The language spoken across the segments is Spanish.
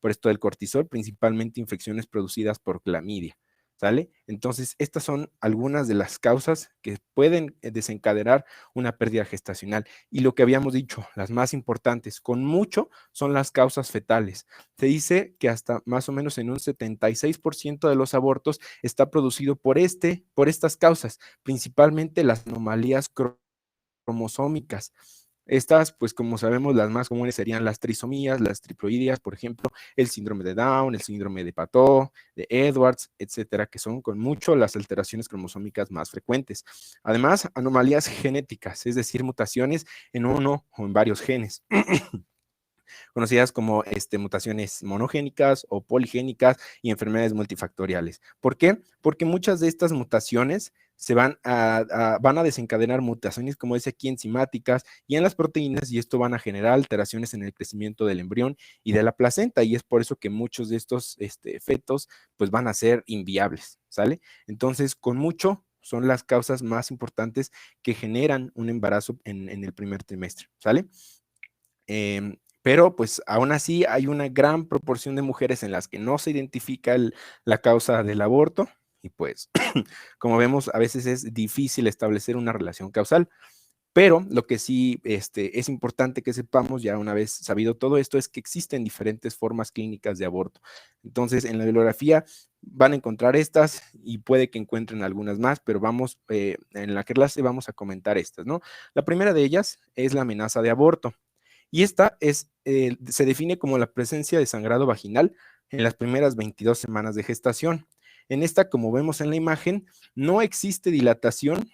por esto del cortisol, principalmente infecciones producidas por clamidia. ¿Sale? Entonces, estas son algunas de las causas que pueden desencadenar una pérdida gestacional. Y lo que habíamos dicho, las más importantes, con mucho, son las causas fetales. Se dice que hasta más o menos en un 76% de los abortos está producido por estas causas, principalmente las anomalías cromosómicas. Estas, pues como sabemos, las más comunes serían las trisomías, las triploidias, por ejemplo, el síndrome de Down, el síndrome de Patot, de Edwards, etcétera, que son con mucho las alteraciones cromosómicas más frecuentes. Además, anomalías genéticas, es decir, mutaciones en uno o en varios genes. Conocidas como mutaciones monogénicas o poligénicas y enfermedades multifactoriales. ¿Por qué? Porque muchas de estas mutaciones van a desencadenar mutaciones, como dice aquí, enzimáticas y en las proteínas, y esto van a generar alteraciones en el crecimiento del embrión y de la placenta, y es por eso que muchos de estos fetos pues van a ser inviables, ¿sale? Entonces, con mucho son las causas más importantes que generan un embarazo en el primer trimestre, ¿sale? Pero pues aún así hay una gran proporción de mujeres en las que no se identifica la causa del aborto y pues como vemos a veces es difícil establecer una relación causal. Pero lo que sí es importante que sepamos, ya una vez sabido todo esto, es que existen diferentes formas clínicas de aborto. Entonces, en la bibliografía van a encontrar estas y puede que encuentren algunas más, pero en la clase vamos a comentar estas, ¿no? La primera de ellas es la amenaza de aborto. Y esta se define como la presencia de sangrado vaginal en las primeras 22 semanas de gestación. En esta, como vemos en la imagen, no existe dilatación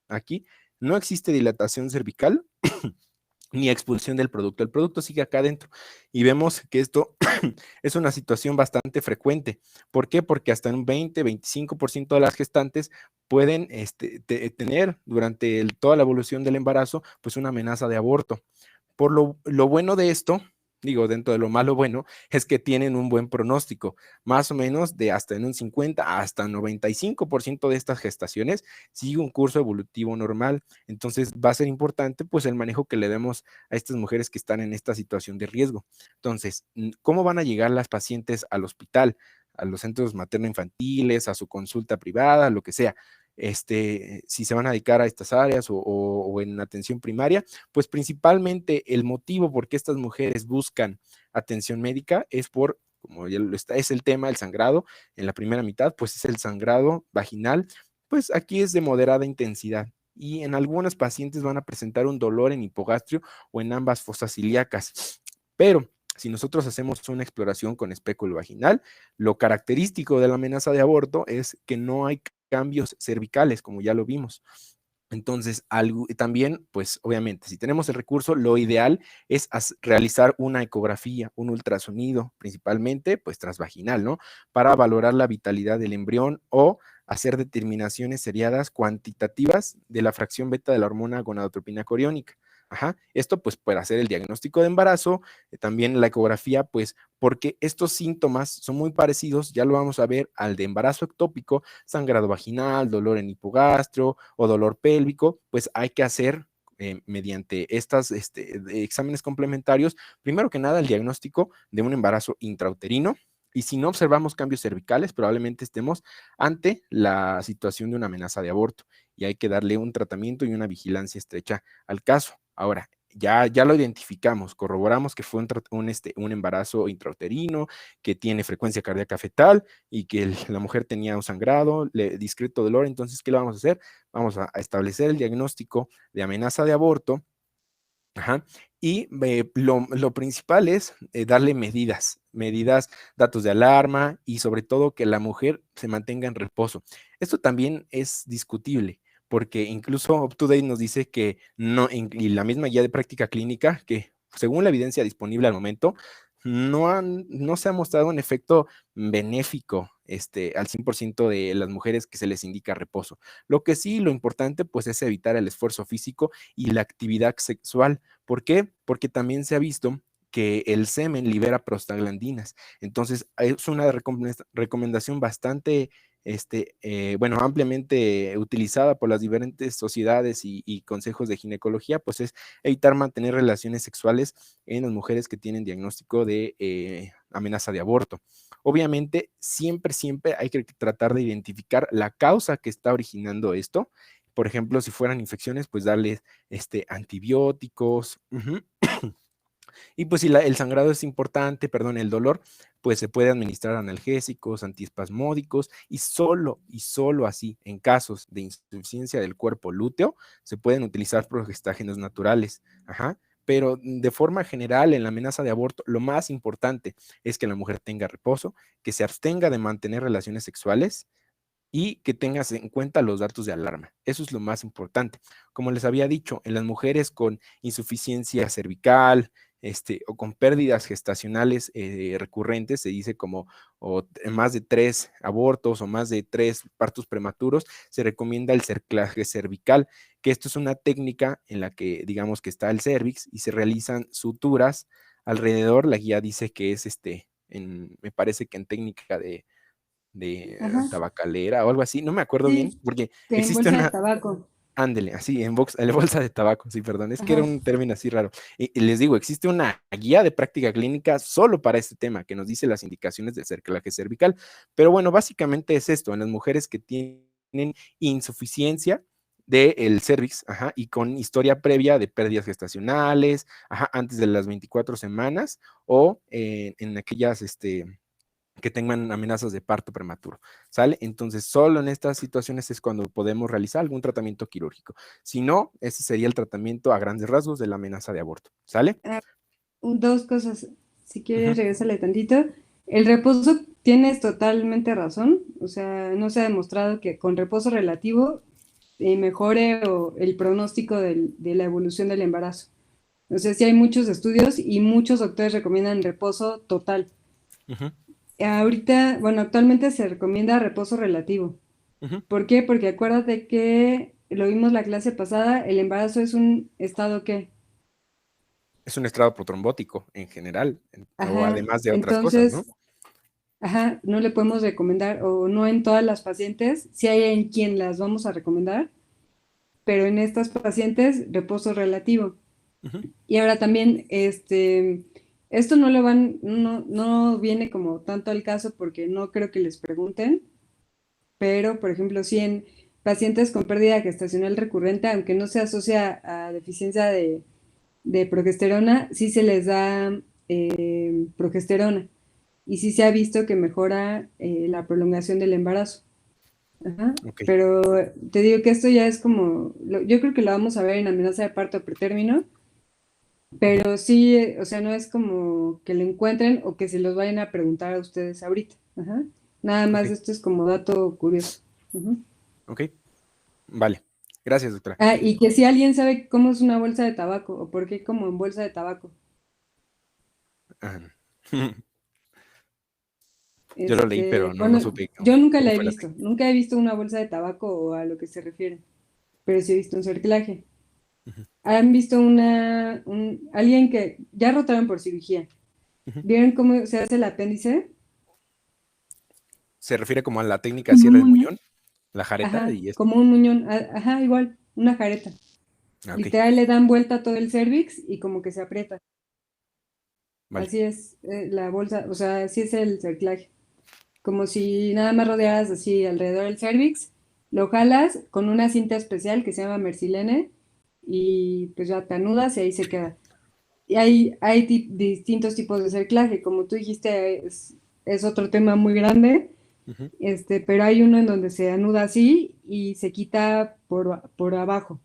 aquí, no existe dilatación cervical ni expulsión del producto. El producto sigue acá adentro y vemos que esto es una situación bastante frecuente. ¿Por qué? Porque hasta un 20-25% de las gestantes pueden tener durante toda la evolución del embarazo pues una amenaza de aborto. Por lo bueno de esto, digo, dentro de lo malo bueno, es que tienen un buen pronóstico, más o menos de hasta en un 50 hasta 95% de estas gestaciones sigue un curso evolutivo normal. Entonces va a ser importante pues el manejo que le demos a estas mujeres que están en esta situación de riesgo. Entonces, ¿cómo van a llegar las pacientes al hospital, a los centros materno-infantiles, a su consulta privada, lo que sea? Si se van a dedicar a estas áreas o en atención primaria, pues principalmente el motivo por qué estas mujeres buscan atención médica es como ya es el tema, el sangrado en la primera mitad, pues es el sangrado vaginal, pues aquí es de moderada intensidad. Y en algunas pacientes van a presentar un dolor en hipogastrio o en ambas fosas ilíacas. Pero si nosotros hacemos una exploración con espéculo vaginal, lo característico de la amenaza de aborto es que no hay cambios cervicales, como ya lo vimos. Entonces, también, pues obviamente, si tenemos el recurso, lo ideal es realizar una ecografía, un ultrasonido, principalmente, pues transvaginal, ¿no? Para valorar la vitalidad del embrión o hacer determinaciones seriadas cuantitativas de la fracción beta de la hormona gonadotropina coriónica. Ajá. Esto pues para hacer el diagnóstico de embarazo, también la ecografía, pues porque estos síntomas son muy parecidos, ya lo vamos a ver, al de embarazo ectópico, sangrado vaginal, dolor en hipogastrio o dolor pélvico, pues hay que hacer mediante estos exámenes complementarios, primero que nada el diagnóstico de un embarazo intrauterino, y si no observamos cambios cervicales, probablemente estemos ante la situación de una amenaza de aborto y hay que darle un tratamiento y una vigilancia estrecha al caso. Ahora, ya lo identificamos, corroboramos que fue un embarazo intrauterino, que tiene frecuencia cardíaca fetal y que la mujer tenía un sangrado, discreto dolor. Entonces, ¿qué le vamos a hacer? Vamos a establecer el diagnóstico de amenaza de aborto. Ajá. Y lo principal es darle medidas, datos de alarma y sobre todo que la mujer se mantenga en reposo. Esto también es discutible porque incluso UpToDate nos dice que no, y la misma guía de práctica clínica, que según la evidencia disponible al momento, no se ha mostrado un efecto benéfico al 100% de las mujeres que se les indica reposo. Lo que sí, lo importante pues es evitar el esfuerzo físico y la actividad sexual. ¿Por qué? Porque también se ha visto que el semen libera prostaglandinas. Entonces, es una recomendación bastante, ampliamente utilizada por las diferentes sociedades y consejos de ginecología, pues es evitar mantener relaciones sexuales en las mujeres que tienen diagnóstico de amenaza de aborto. Obviamente, siempre, siempre hay que tratar de identificar la causa que está originando esto. Por ejemplo, si fueran infecciones, pues darles antibióticos. Y pues si el sangrado es importante, perdón, el dolor, pues se puede administrar analgésicos, antiespasmódicos y solo así, en casos de insuficiencia del cuerpo lúteo, se pueden utilizar progestágenos naturales. Ajá. Pero de forma general, en la amenaza de aborto, lo más importante es que la mujer tenga reposo, que se abstenga de mantener relaciones sexuales y que tengas en cuenta los datos de alarma. Eso es lo más importante. Como les había dicho, en las mujeres con insuficiencia cervical, o con pérdidas gestacionales recurrentes, se dice como más de 3 abortos o más de 3 partos prematuros, se recomienda el cerclaje cervical, que esto es una técnica en la que digamos que está el cervix y se realizan suturas alrededor. La guía dice que es me parece que en técnica de Ajá, tabacalera o algo así, no me acuerdo bien, sí, porque en existe bolsa de una, tabaco. ándele, así, en bolsa de tabaco, sí, perdón, es que era Ajá. un término así raro. Y les digo, existe una guía de práctica clínica solo para este tema, que nos dice las indicaciones del cerclaje cervical, pero bueno, básicamente es esto, en las mujeres que tienen insuficiencia del cervix, ajá, y con historia previa de pérdidas gestacionales, ajá, antes de las 24 semanas, o en aquellas, que tengan amenazas de parto prematuro, ¿sale? Entonces, solo en estas situaciones es cuando podemos realizar algún tratamiento quirúrgico. Si no, ese sería el tratamiento a grandes rasgos de la amenaza de aborto, ¿sale? Ah, dos cosas, si quieres Ujú. regresarle tantito. El reposo, tienes totalmente razón, o sea, no se ha demostrado que con reposo relativo mejore el pronóstico de la evolución del embarazo. O sea, sí hay muchos estudios y muchos doctores recomiendan reposo total. Ujú. Ahorita, bueno, actualmente se recomienda reposo relativo. Ujú. ¿Por qué? Porque acuérdate que lo vimos la clase pasada, el embarazo es un estado ¿qué? Es un estrado protrombótico en general, o Ajá, además de otras cosas, ¿no? entonces, ajá, no le podemos recomendar, o no en todas las pacientes, sí hay en quien las vamos a recomendar, pero en estas pacientes, reposo relativo. Ujú. Y ahora también, esto no lo van, no viene como tanto al caso porque no creo que les pregunten, pero, por ejemplo, si en pacientes con pérdida gestacional recurrente, aunque no se asocia a deficiencia de progesterona, sí se les da progesterona y sí se ha visto que mejora la prolongación del embarazo. Ajá. Ok. Pero te digo que esto ya es como, yo creo que lo vamos a ver en amenaza de parto pretérmino, Ujú. pero sí, o sea, no es como que lo encuentren o que se los vayan a preguntar a ustedes ahorita. Ajá. Nada Ok. más esto es como dato curioso. Ujú. Ok. Vale. Gracias, doctora. Ah, y que si alguien sabe cómo es una bolsa de tabaco o por qué como en bolsa de tabaco. Ah, yo lo leí, pero no Bueno, supe yo nunca la cómo he fue la visto, técnica. nunca he visto una bolsa de tabaco o a lo que se refiere, pero sí he visto un cerclaje. Ujú. ¿Han visto alguien que ya rotaron por cirugía? Ujú. ¿Vieron cómo se hace el apéndice? Se refiere como a la técnica Como cierre un de muñón. muñón, la jareta Ajá, y esto. como un muñón, ajá, igual, una jareta. Ah, ok. Literal le dan vuelta a todo el cervix y como que se aprieta. Vale. Así es la bolsa, o sea, así es el cerclaje. Como si nada más rodearas así alrededor del cervix, lo jalas con una cinta especial que se llama mersilene y pues ya te anudas y ahí se queda. Y hay distintos tipos de cerclaje, como tú dijiste, es otro tema muy grande, Ujú. pero hay uno en donde se anuda así y se quita por abajo,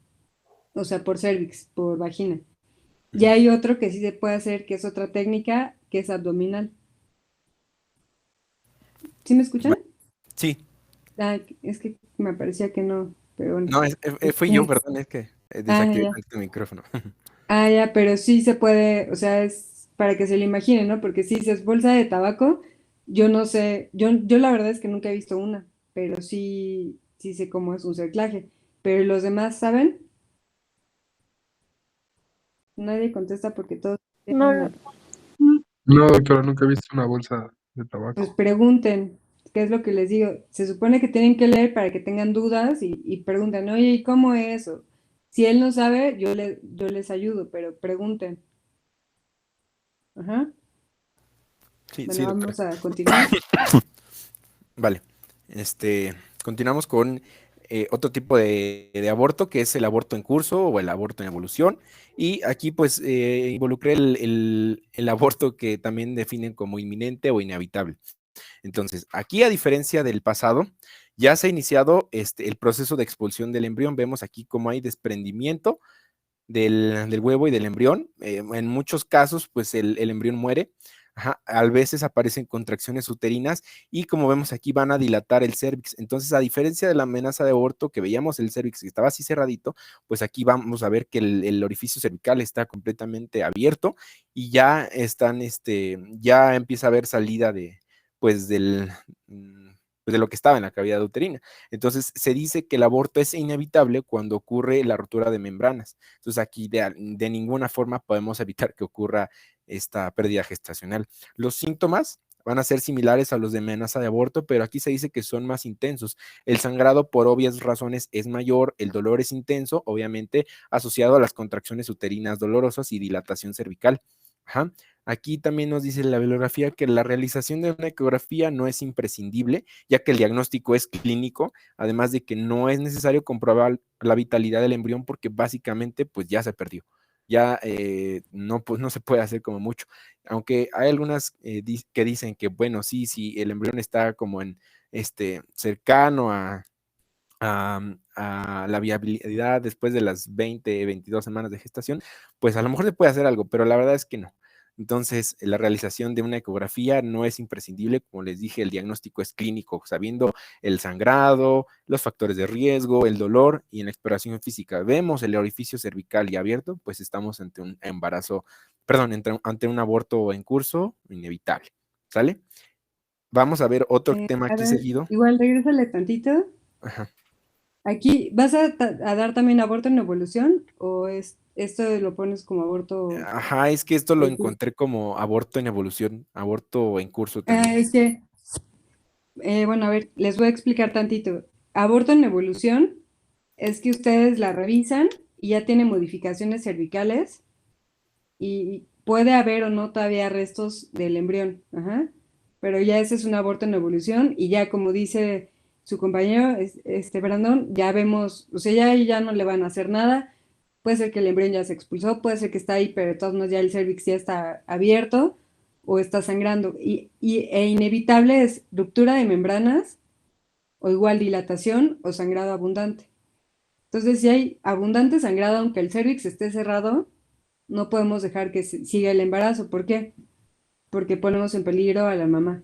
o sea, por cervix, por vagina. Y Ujú. hay otro que sí se puede hacer, que es otra técnica, que es abdominal. ¿Sí me escuchan? Vale. Sí. Ah, es que me parecía que no, pero bueno. No, fui yo, Este, perdón, es que ah, desactivé ya. el micrófono. Ah, ya, pero sí se puede, o sea, es para que se lo imaginen, ¿no? Porque si es bolsa de tabaco, yo no sé, yo la verdad es que nunca he visto una, pero sí sé cómo es un cerclaje. Pero los demás, ¿saben? Nadie contesta porque todos tienen No, la... no, doctora, nunca he visto una bolsa de Pues tabaco. pregunten, ¿qué es lo que les digo? Se supone que tienen que leer para que tengan dudas y pregunten, oye, ¿y cómo es eso? Si él no sabe, yo les ayudo, pero pregunten. Ajá. Sí, Bueno, sí, doctora. vamos a continuar. Vale. Continuamos con otro tipo de aborto, que es el aborto en curso o el aborto en evolución. Y aquí pues involucré el aborto que también definen como inminente o inevitable. Entonces, aquí a diferencia del pasado, ya se ha iniciado el proceso de expulsión del embrión. Vemos aquí cómo hay desprendimiento del huevo y del embrión. En muchos casos, pues el embrión muere. Ajá, a veces aparecen contracciones uterinas y como vemos aquí van a dilatar el cérvix. Entonces, a diferencia de la amenaza de aborto que veíamos el cérvix que estaba así cerradito, pues aquí vamos a ver que el orificio cervical está completamente abierto y ya están, ya empieza a haber salida de, pues mm, pues de lo que estaba en la cavidad uterina. Entonces, se dice que el aborto es inevitable cuando ocurre la rotura de membranas. Entonces aquí de ninguna forma podemos evitar que ocurra esta pérdida gestacional. Los síntomas van a ser similares a los de amenaza de aborto, pero aquí se dice que son más intensos. El sangrado por obvias razones es mayor, el dolor es intenso, obviamente asociado a las contracciones uterinas dolorosas y dilatación cervical. Ajá. Aquí también nos dice la bibliografía que la realización de una ecografía no es imprescindible, ya que el diagnóstico es clínico, además de que no es necesario comprobar la vitalidad del embrión porque básicamente pues ya se perdió. Ya no, pues, no se puede hacer como mucho. Aunque hay algunas que dicen que, bueno, sí, el embrión está como en cercano a la viabilidad después de las 20, 22 semanas de gestación, pues a lo mejor se puede hacer algo, pero la verdad es que no. Entonces, la realización de una ecografía no es imprescindible, como les dije, el diagnóstico es clínico, sabiendo el sangrado, los factores de riesgo, el dolor y en la exploración física vemos el orificio cervical y abierto, pues estamos ante un embarazo, perdón, ante un aborto en curso inevitable, ¿sale? Vamos a ver otro tema A aquí ver, seguido. igual regrésale tantito. Ajá. Aquí, ¿vas a dar también aborto en evolución o esto lo pones como aborto Ajá, es que esto lo en curso? encontré como aborto en evolución, aborto en curso también. Es que, bueno, a ver, les voy a explicar tantito. Aborto en evolución es que ustedes la revisan y ya tiene modificaciones cervicales y puede haber o no todavía restos del embrión, ajá, pero ya ese es un aborto en evolución y ya como dice su compañero, Brandon, ya vemos, o sea, ya no le van a hacer nada, puede ser que el embrión ya se expulsó, puede ser que está ahí, pero de todos modos ya el cervix ya está abierto o está sangrando e inevitable es ruptura de membranas o igual dilatación o sangrado abundante. Entonces, si hay abundante sangrado, aunque el cervix esté cerrado, no podemos dejar que siga el embarazo. ¿Por qué? Porque ponemos en peligro a la mamá.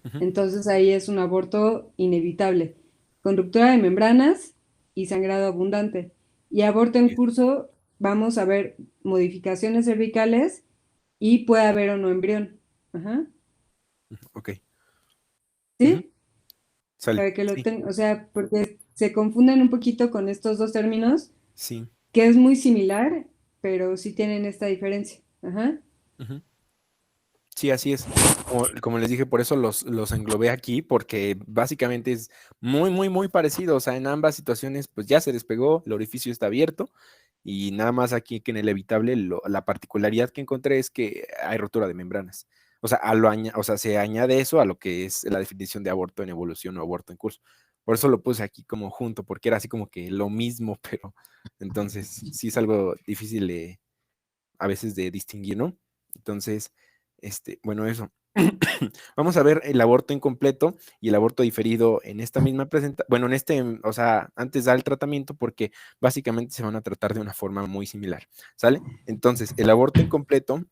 Ujú. Entonces ahí es un aborto inevitable, con ruptura de membranas y sangrado abundante. Y aborto en curso, vamos a ver modificaciones cervicales y puede haber o no embrión. Ajá. Ok. Ujú. ¿Sí? Sale. Para que lo Sí, tengan, o sea, porque se confunden un poquito con estos dos términos, sí. que es muy similar, pero sí tienen esta diferencia. Ajá. Ujú. Sí, así es. Como les dije, por eso los englobé aquí, porque básicamente es muy parecido. O sea, en ambas situaciones, pues ya se despegó, el orificio está abierto, y nada más aquí que en el evitable, la particularidad que encontré es que hay rotura de membranas. O sea, o sea, se añade eso a lo que es la definición de aborto en evolución o aborto en curso. Por eso lo puse aquí como junto, porque era así como que lo mismo, pero entonces sí es algo difícil a veces de distinguir, ¿no? Entonces, bueno, eso. Vamos a ver el aborto incompleto y el aborto diferido en esta misma presentación, bueno, o sea, antes da el tratamiento porque básicamente se van a tratar de una forma muy similar, ¿sale? Entonces, el aborto incompleto,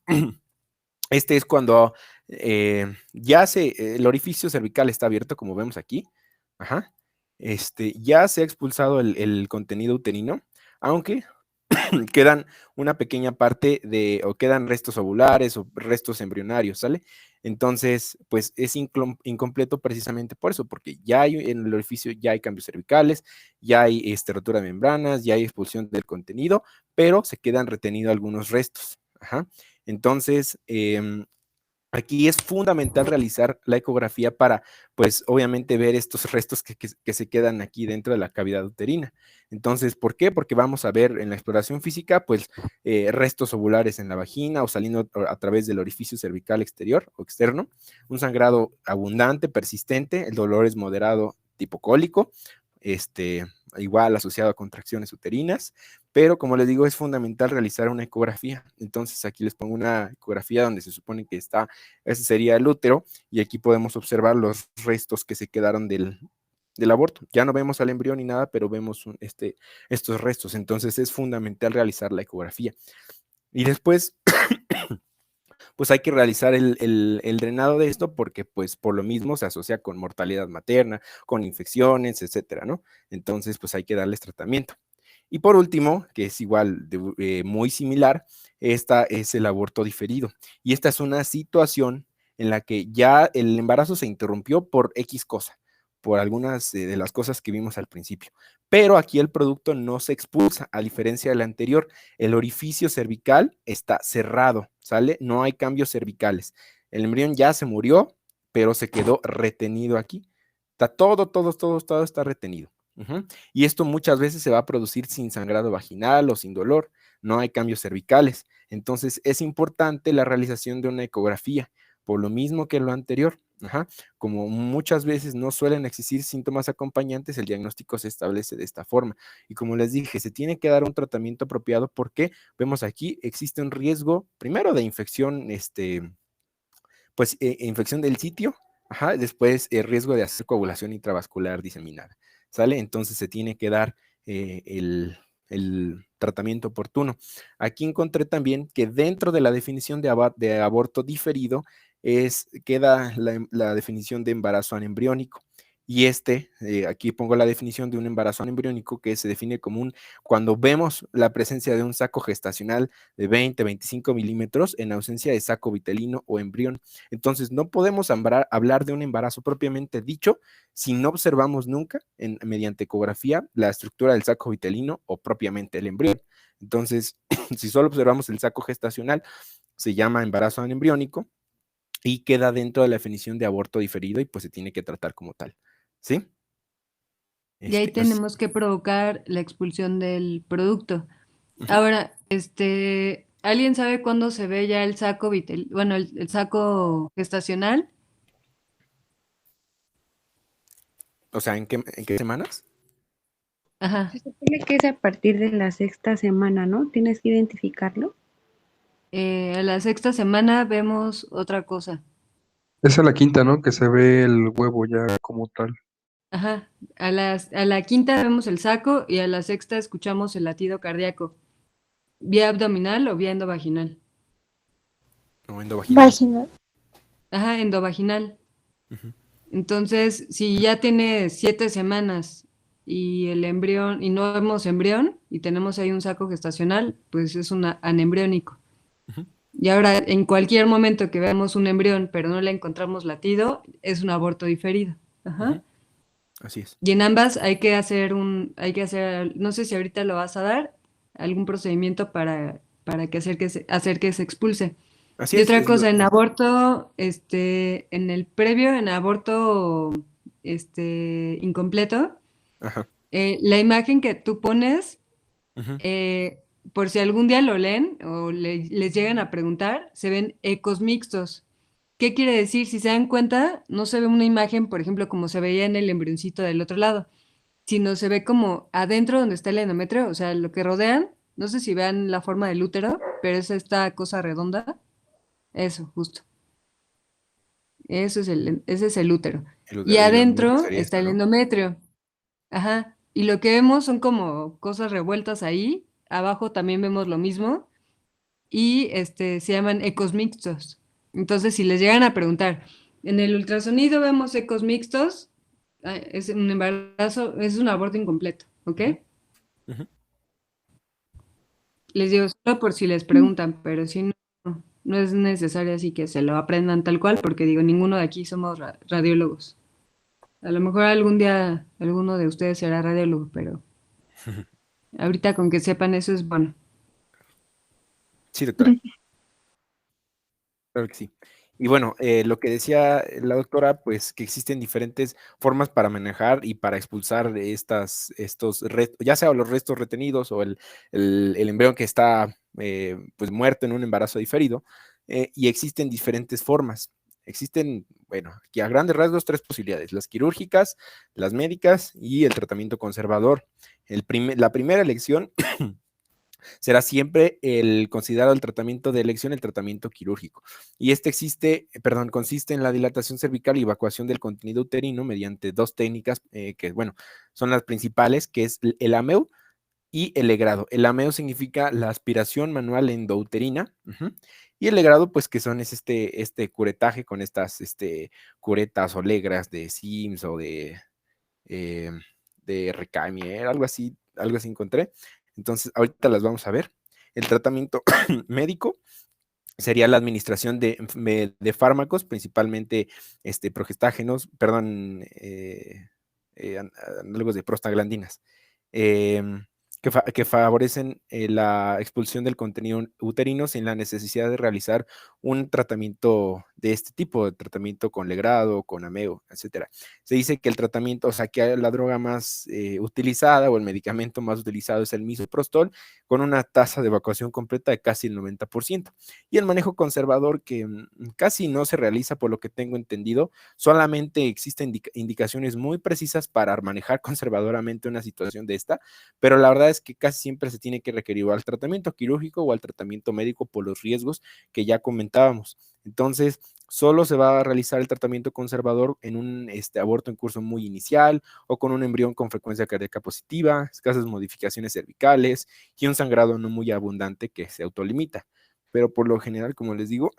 es cuando el orificio cervical está abierto, como vemos aquí, ajá, ya se ha expulsado el contenido uterino, aunque quedan una pequeña parte o quedan restos ovulares o restos embrionarios, ¿sale? Entonces, pues es incompleto precisamente por eso, porque ya hay en el orificio, ya hay cambios cervicales, ya hay rotura de membranas, ya hay expulsión del contenido, pero se quedan retenidos algunos restos. Ajá. Entonces, Aquí es fundamental realizar la ecografía para, pues, obviamente ver estos restos que se quedan aquí dentro de la cavidad uterina. Entonces, ¿por qué? Porque vamos a ver en la exploración física, pues, restos ovulares en la vagina o saliendo a través del orificio cervical exterior o externo, un sangrado abundante, persistente, el dolor es moderado tipo cólico, igual asociado a contracciones uterinas, pero como les digo, es fundamental realizar una ecografía. Entonces aquí les pongo una ecografía donde se supone que está, ese sería el útero, y aquí podemos observar los restos que se quedaron del aborto. Ya no vemos al embrión ni nada, pero vemos estos restos. Entonces es fundamental realizar la ecografía. Y después, pues hay que realizar el drenado de esto porque pues por lo mismo se asocia con mortalidad materna, con infecciones, etcétera, ¿no? Entonces pues hay que darles tratamiento. Y por último, que es igual, muy similar, esta es el aborto diferido. Y esta es una situación en la que ya el embarazo se interrumpió por X cosa, por algunas de las cosas que vimos al principio. Pero aquí el producto no se expulsa, a diferencia del anterior. El orificio cervical está cerrado, ¿sale? No hay cambios cervicales. El embrión ya se murió, pero se quedó retenido aquí. Está todo está retenido. Y esto muchas veces se va a producir sin sangrado vaginal o sin dolor, no hay cambios cervicales. Entonces es importante la realización de una ecografía, por lo mismo que lo anterior. Como muchas veces no suelen existir síntomas acompañantes, el diagnóstico se establece de esta forma. Y como les dije, se tiene que dar un tratamiento apropiado porque vemos aquí existe un riesgo, primero de infección, pues infección del sitio, después riesgo de hacer coagulación intravascular diseminada, ¿sale? Entonces se tiene que dar el tratamiento oportuno. Aquí encontré también que dentro de la definición de aborto diferido queda la definición de embarazo anembriónico. Y aquí pongo la definición de un embarazo anembriónico que se define como cuando vemos la presencia de un saco gestacional de 20-25 milímetros en ausencia de saco vitelino o embrión. Entonces, no podemos hablar de un embarazo propiamente dicho si no observamos nunca, mediante ecografía, la estructura del saco vitelino o propiamente el embrión. Entonces, si solo observamos el saco gestacional, se llama embarazo anembriónico y queda dentro de la definición de aborto diferido y pues se tiene que tratar como tal. ¿Sí? Y ahí tenemos que provocar la expulsión del producto. Ahora, ¿alguien sabe cuándo se ve ya el saco bueno, el saco gestacional? O sea, ¿en qué semanas? Ajá. Se supone que es a partir de la sexta semana, ¿no? Tienes que identificarlo. A la sexta semana vemos otra cosa. Es a la quinta, ¿no? Que se ve el huevo ya como tal. Ajá. A la quinta vemos el saco y a la sexta escuchamos el latido cardíaco. ¿Vía abdominal o vía endovaginal? No, endovaginal. Vaginal. Ajá, endovaginal. Ujú. Entonces, si ya tiene 7 semanas y el embrión, y no vemos embrión, y tenemos ahí un saco gestacional, pues es un anembriónico. Ujú. Y ahora, en cualquier momento que veamos un embrión, pero no le encontramos latido, es un aborto diferido. Ajá. Ujú. Así es. Y en ambas hay que hacer, no sé si ahorita lo vas a dar, algún procedimiento para hacer que se expulse. Así Y es. otra cosa, en aborto, en el previo, en aborto, incompleto, Ajá. la imagen que tú pones, Ujú. por si algún día lo leen o les llegan a preguntar, se ven ecos mixtos. ¿Qué quiere decir? Si se dan cuenta, no se ve una imagen, por ejemplo, como se veía en el embrioncito del otro lado, sino se ve como adentro donde está el endometrio, o sea, lo que rodean, no sé si vean la forma del útero, pero es esta cosa redonda, eso, justo. Ese es el útero. Y Y la umbilical adentro sería está esta, el ¿no? endometrio. Ajá. Y lo que vemos son como cosas revueltas ahí. Abajo también vemos lo mismo. Y se llaman ecos mixtos. Entonces, si les llegan a preguntar, en el ultrasonido vemos ecos mixtos, es un embarazo, es un aborto incompleto, ¿ok? Ujú. Ujú. Les digo solo por si les preguntan, pero si no, no es necesario así que se lo aprendan tal cual, porque digo, ninguno de aquí somos radiólogos. A lo mejor algún día alguno de ustedes será radiólogo, pero ahorita con que sepan eso es bueno. Sí, doctora. Claro que sí. Y bueno, lo que decía la doctora, pues que existen diferentes formas para manejar y para expulsar estos restos, ya sea los restos retenidos o el embrión que está pues muerto en un embarazo diferido, y existen diferentes formas. Existen, bueno, aquí a grandes rasgos tres posibilidades: las quirúrgicas, las médicas y el tratamiento conservador. La primera elección será siempre el considerado el tratamiento de elección, el tratamiento quirúrgico. Y este consiste en la dilatación cervical y evacuación del contenido uterino mediante dos técnicas que, bueno, son las principales, que es el AMEU y el legrado. El AMEU significa la aspiración manual endouterina, y el legrado, pues que son este curetaje con estas curetas o legras de Sims o eh, de Recamier, algo así encontré. Entonces, ahorita las vamos a ver. El tratamiento médico sería la administración de fármacos, principalmente progestágenos, perdón, análogos de prostaglandinas, eh, que favorecen la expulsión del contenido uterino sin la necesidad de realizar un tratamiento de este tipo, de tratamiento con legrado, con ameo, etcétera. Se dice que el tratamiento, o sea, que la droga más utilizada o el medicamento más utilizado es el misoprostol, con una tasa de evacuación completa de casi el 90%. Y el manejo conservador, que casi no se realiza por lo que tengo entendido, solamente existen indicaciones muy precisas para manejar conservadoramente una situación de esta, pero la verdad es que casi siempre se tiene que requerir al tratamiento quirúrgico o al tratamiento médico por los riesgos que ya comentábamos. Entonces, solo se va a realizar el tratamiento conservador en un aborto en curso muy inicial o con un embrión con frecuencia cardíaca positiva, escasas modificaciones cervicales y un sangrado no muy abundante que se autolimita. Pero por lo general, como les digo,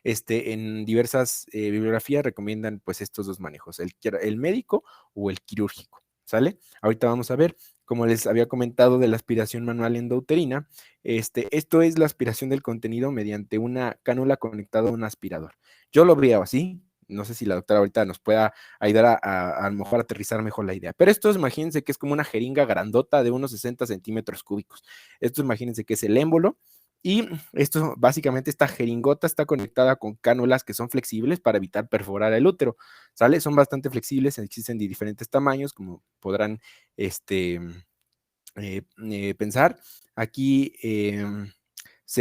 en diversas bibliografías recomiendan pues estos dos manejos, el médico o el quirúrgico, ¿sale? Ahorita vamos a ver, como les había comentado de la aspiración manual endouterina, esto es la aspiración del contenido mediante una cánula conectada a un aspirador. Yo lo veo así, no sé si la doctora ahorita nos pueda ayudar a lo mejor aterrizar mejor la idea, pero esto imagínense que es como una jeringa grandota de unos 60 centímetros cúbicos. Esto imagínense que es el émbolo, y esto, básicamente, esta jeringota está conectada con cánulas que son flexibles para evitar perforar el útero, ¿sale? Son bastante flexibles, existen de diferentes tamaños, como podrán pensar. Aquí,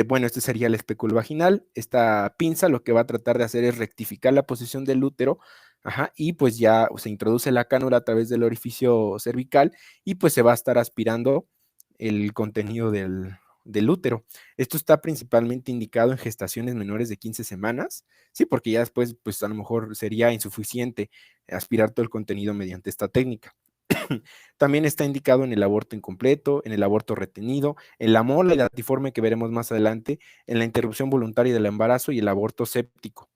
bueno, este sería el espéculo vaginal. Esta pinza lo que va a tratar de hacer es rectificar la posición del útero, y pues ya se introduce la cánula a través del orificio cervical y pues se va a estar aspirando el contenido del útero. Esto está principalmente indicado en gestaciones menores de 15 semanas, sí, porque ya después, pues a lo mejor sería insuficiente aspirar todo el contenido mediante esta técnica. También está indicado en el aborto incompleto, en el aborto retenido, en la mola y latiforme que veremos más adelante, en la interrupción voluntaria del embarazo y el aborto séptico,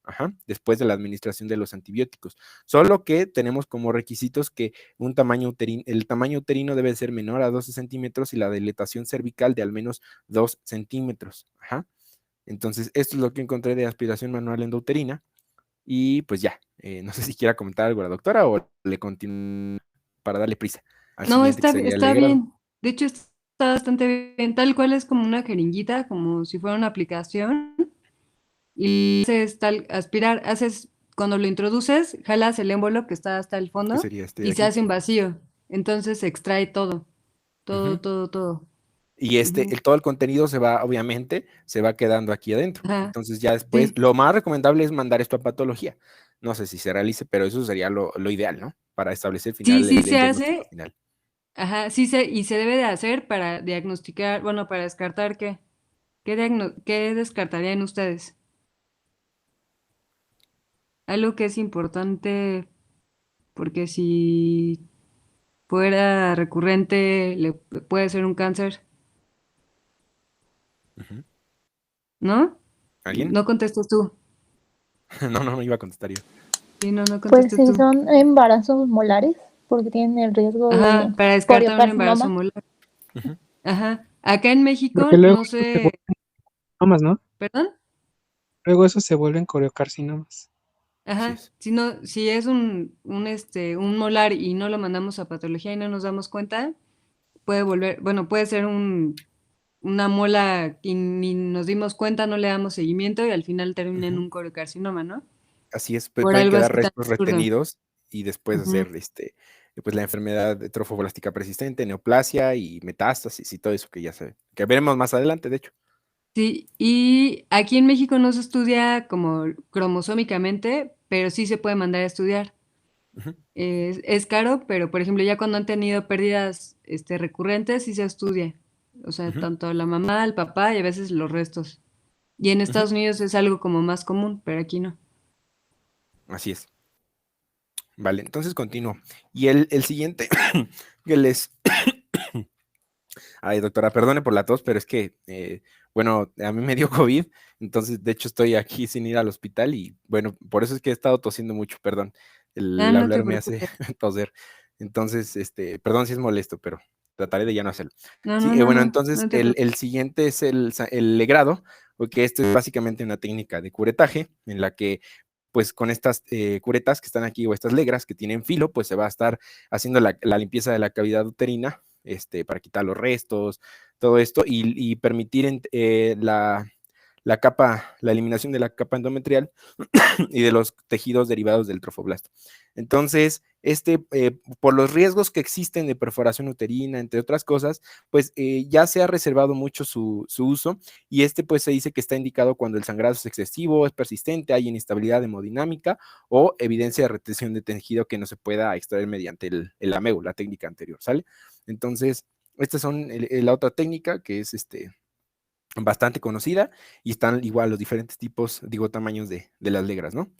después de la administración de los antibióticos. Solo que tenemos como requisitos que el tamaño uterino debe ser menor a 12 centímetros y la dilatación cervical de al menos 2 centímetros. Entonces, esto es lo que encontré de aspiración manual endouterina. Y pues ya, no sé si quiera comentar algo la doctora o le continúo para darle prisa al No, siguiente, que sería el está legrado. bien. De hecho, está bastante bien. Tal cual es como una jeringuita, como si fuera una aplicación. Y haces tal, aspirar, cuando lo introduces, jalas el émbolo que está hasta el Que fondo sería este de y se aquí. hace un vacío. Entonces se extrae todo, todo, Ujú. todo, todo. Y Ujú. todo el contenido obviamente, se va quedando aquí adentro. Ajá, Entonces ya después, sí, lo más recomendable es mandar esto a patología. No sé si se realice, pero eso sería lo ideal, ¿no? Para establecer sí, final sí el se diagnóstico hace. final. Ajá, y se debe de hacer para diagnosticar, bueno, para descartar qué descartarían ustedes. Algo que es importante, porque si fuera recurrente, le puede ser un cáncer, Ujú. ¿no? ¿Alguien? No contestes tú. No, no, no iba a contestar yo. Sí, no, no Pues contestes sí, tú. son embarazos molares porque tienen el riesgo Ajá, de para descartar un embarazo coriocarcinoma. molar. Ujú. Ajá. Acá en México, Porque luego no esos se sé, vuelven carcinomas, ¿no? ¿perdón? Luego esos se vuelven coriocarcinomas. Así Ajá. es. Si no, si es un molar y no lo mandamos a patología y no nos damos cuenta, puede volver, bueno, puede ser una muela y ni nos dimos cuenta, no le damos seguimiento y al final termina en Ujú. un coriocarcinoma, ¿no? Así es, Por pueden algo quedar así tan restos absurdo. retenidos y después Ujú. hacer pues la enfermedad de trofoblástica persistente, neoplasia y metástasis y todo eso que ya se que veremos más adelante, de hecho. Sí, y aquí en México no se estudia como cromosómicamente, pero sí se puede mandar a estudiar. Ujú, Es caro, pero por ejemplo, ya cuando han tenido pérdidas recurrentes, sí se estudia. O sea, ujú, tanto la mamá, el papá y a veces los restos. Y en ujú. Estados Unidos es algo como más común, pero aquí no. Así es. Vale, entonces continúo. Y el siguiente que les ay, doctora, perdone por la tos, pero es que, bueno, a mí me dio COVID, entonces, de hecho, estoy aquí sin ir al hospital y, bueno, por eso es que he estado tosiendo mucho, perdón. Ah, El no te hablar me hace preocupes. toser. Entonces, perdón si es molesto, pero trataré de ya no hacerlo. No, Sí, no, no, bueno, no, entonces, no te preocupes. el siguiente es el legrado, porque esto es básicamente una técnica de curetaje en la que pues con estas curetas que están aquí o estas legras que tienen filo, pues se va a estar haciendo la limpieza de la cavidad uterina, para quitar los restos, todo esto, y permitir la capa, la eliminación de la capa endometrial y de los tejidos derivados del trofoblasto. Entonces, por los riesgos que existen de perforación uterina, entre otras cosas, pues ya se ha reservado mucho su uso y pues se dice que está indicado cuando el sangrado es excesivo, es persistente, hay inestabilidad hemodinámica o evidencia de retención de tejido que no se pueda extraer mediante el AMEU, la técnica anterior, ¿sale? Entonces, estas son la otra técnica que es bastante conocida y están igual los diferentes tipos, digo, tamaños de las legras, ¿no?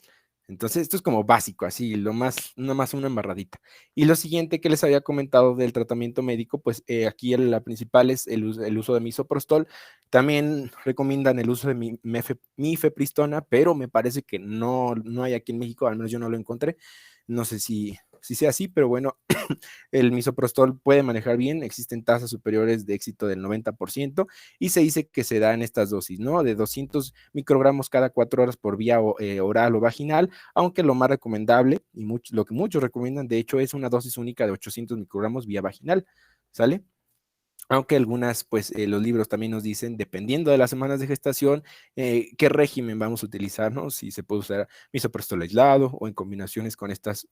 Entonces, esto es como básico, así, una embarradita. Y lo siguiente que les había comentado del tratamiento médico, pues aquí la principal es el uso de misoprostol. También recomiendan el uso de mifepristona, pero me parece que no hay aquí en México, al menos yo no lo encontré. No sé si sea así, pero bueno, el misoprostol puede manejar bien, existen tasas superiores de éxito del 90% y se dice que se da en estas dosis, ¿no? De 200 microgramos cada 4 horas por vía oral o vaginal, aunque lo más recomendable y lo que muchos recomiendan, de hecho, es una dosis única de 800 microgramos vía vaginal, ¿sale? Aunque algunas, pues los libros también nos dicen, dependiendo de las semanas de gestación, qué régimen vamos a utilizar, ¿no? Si se puede usar misoprostol aislado o en combinaciones con estos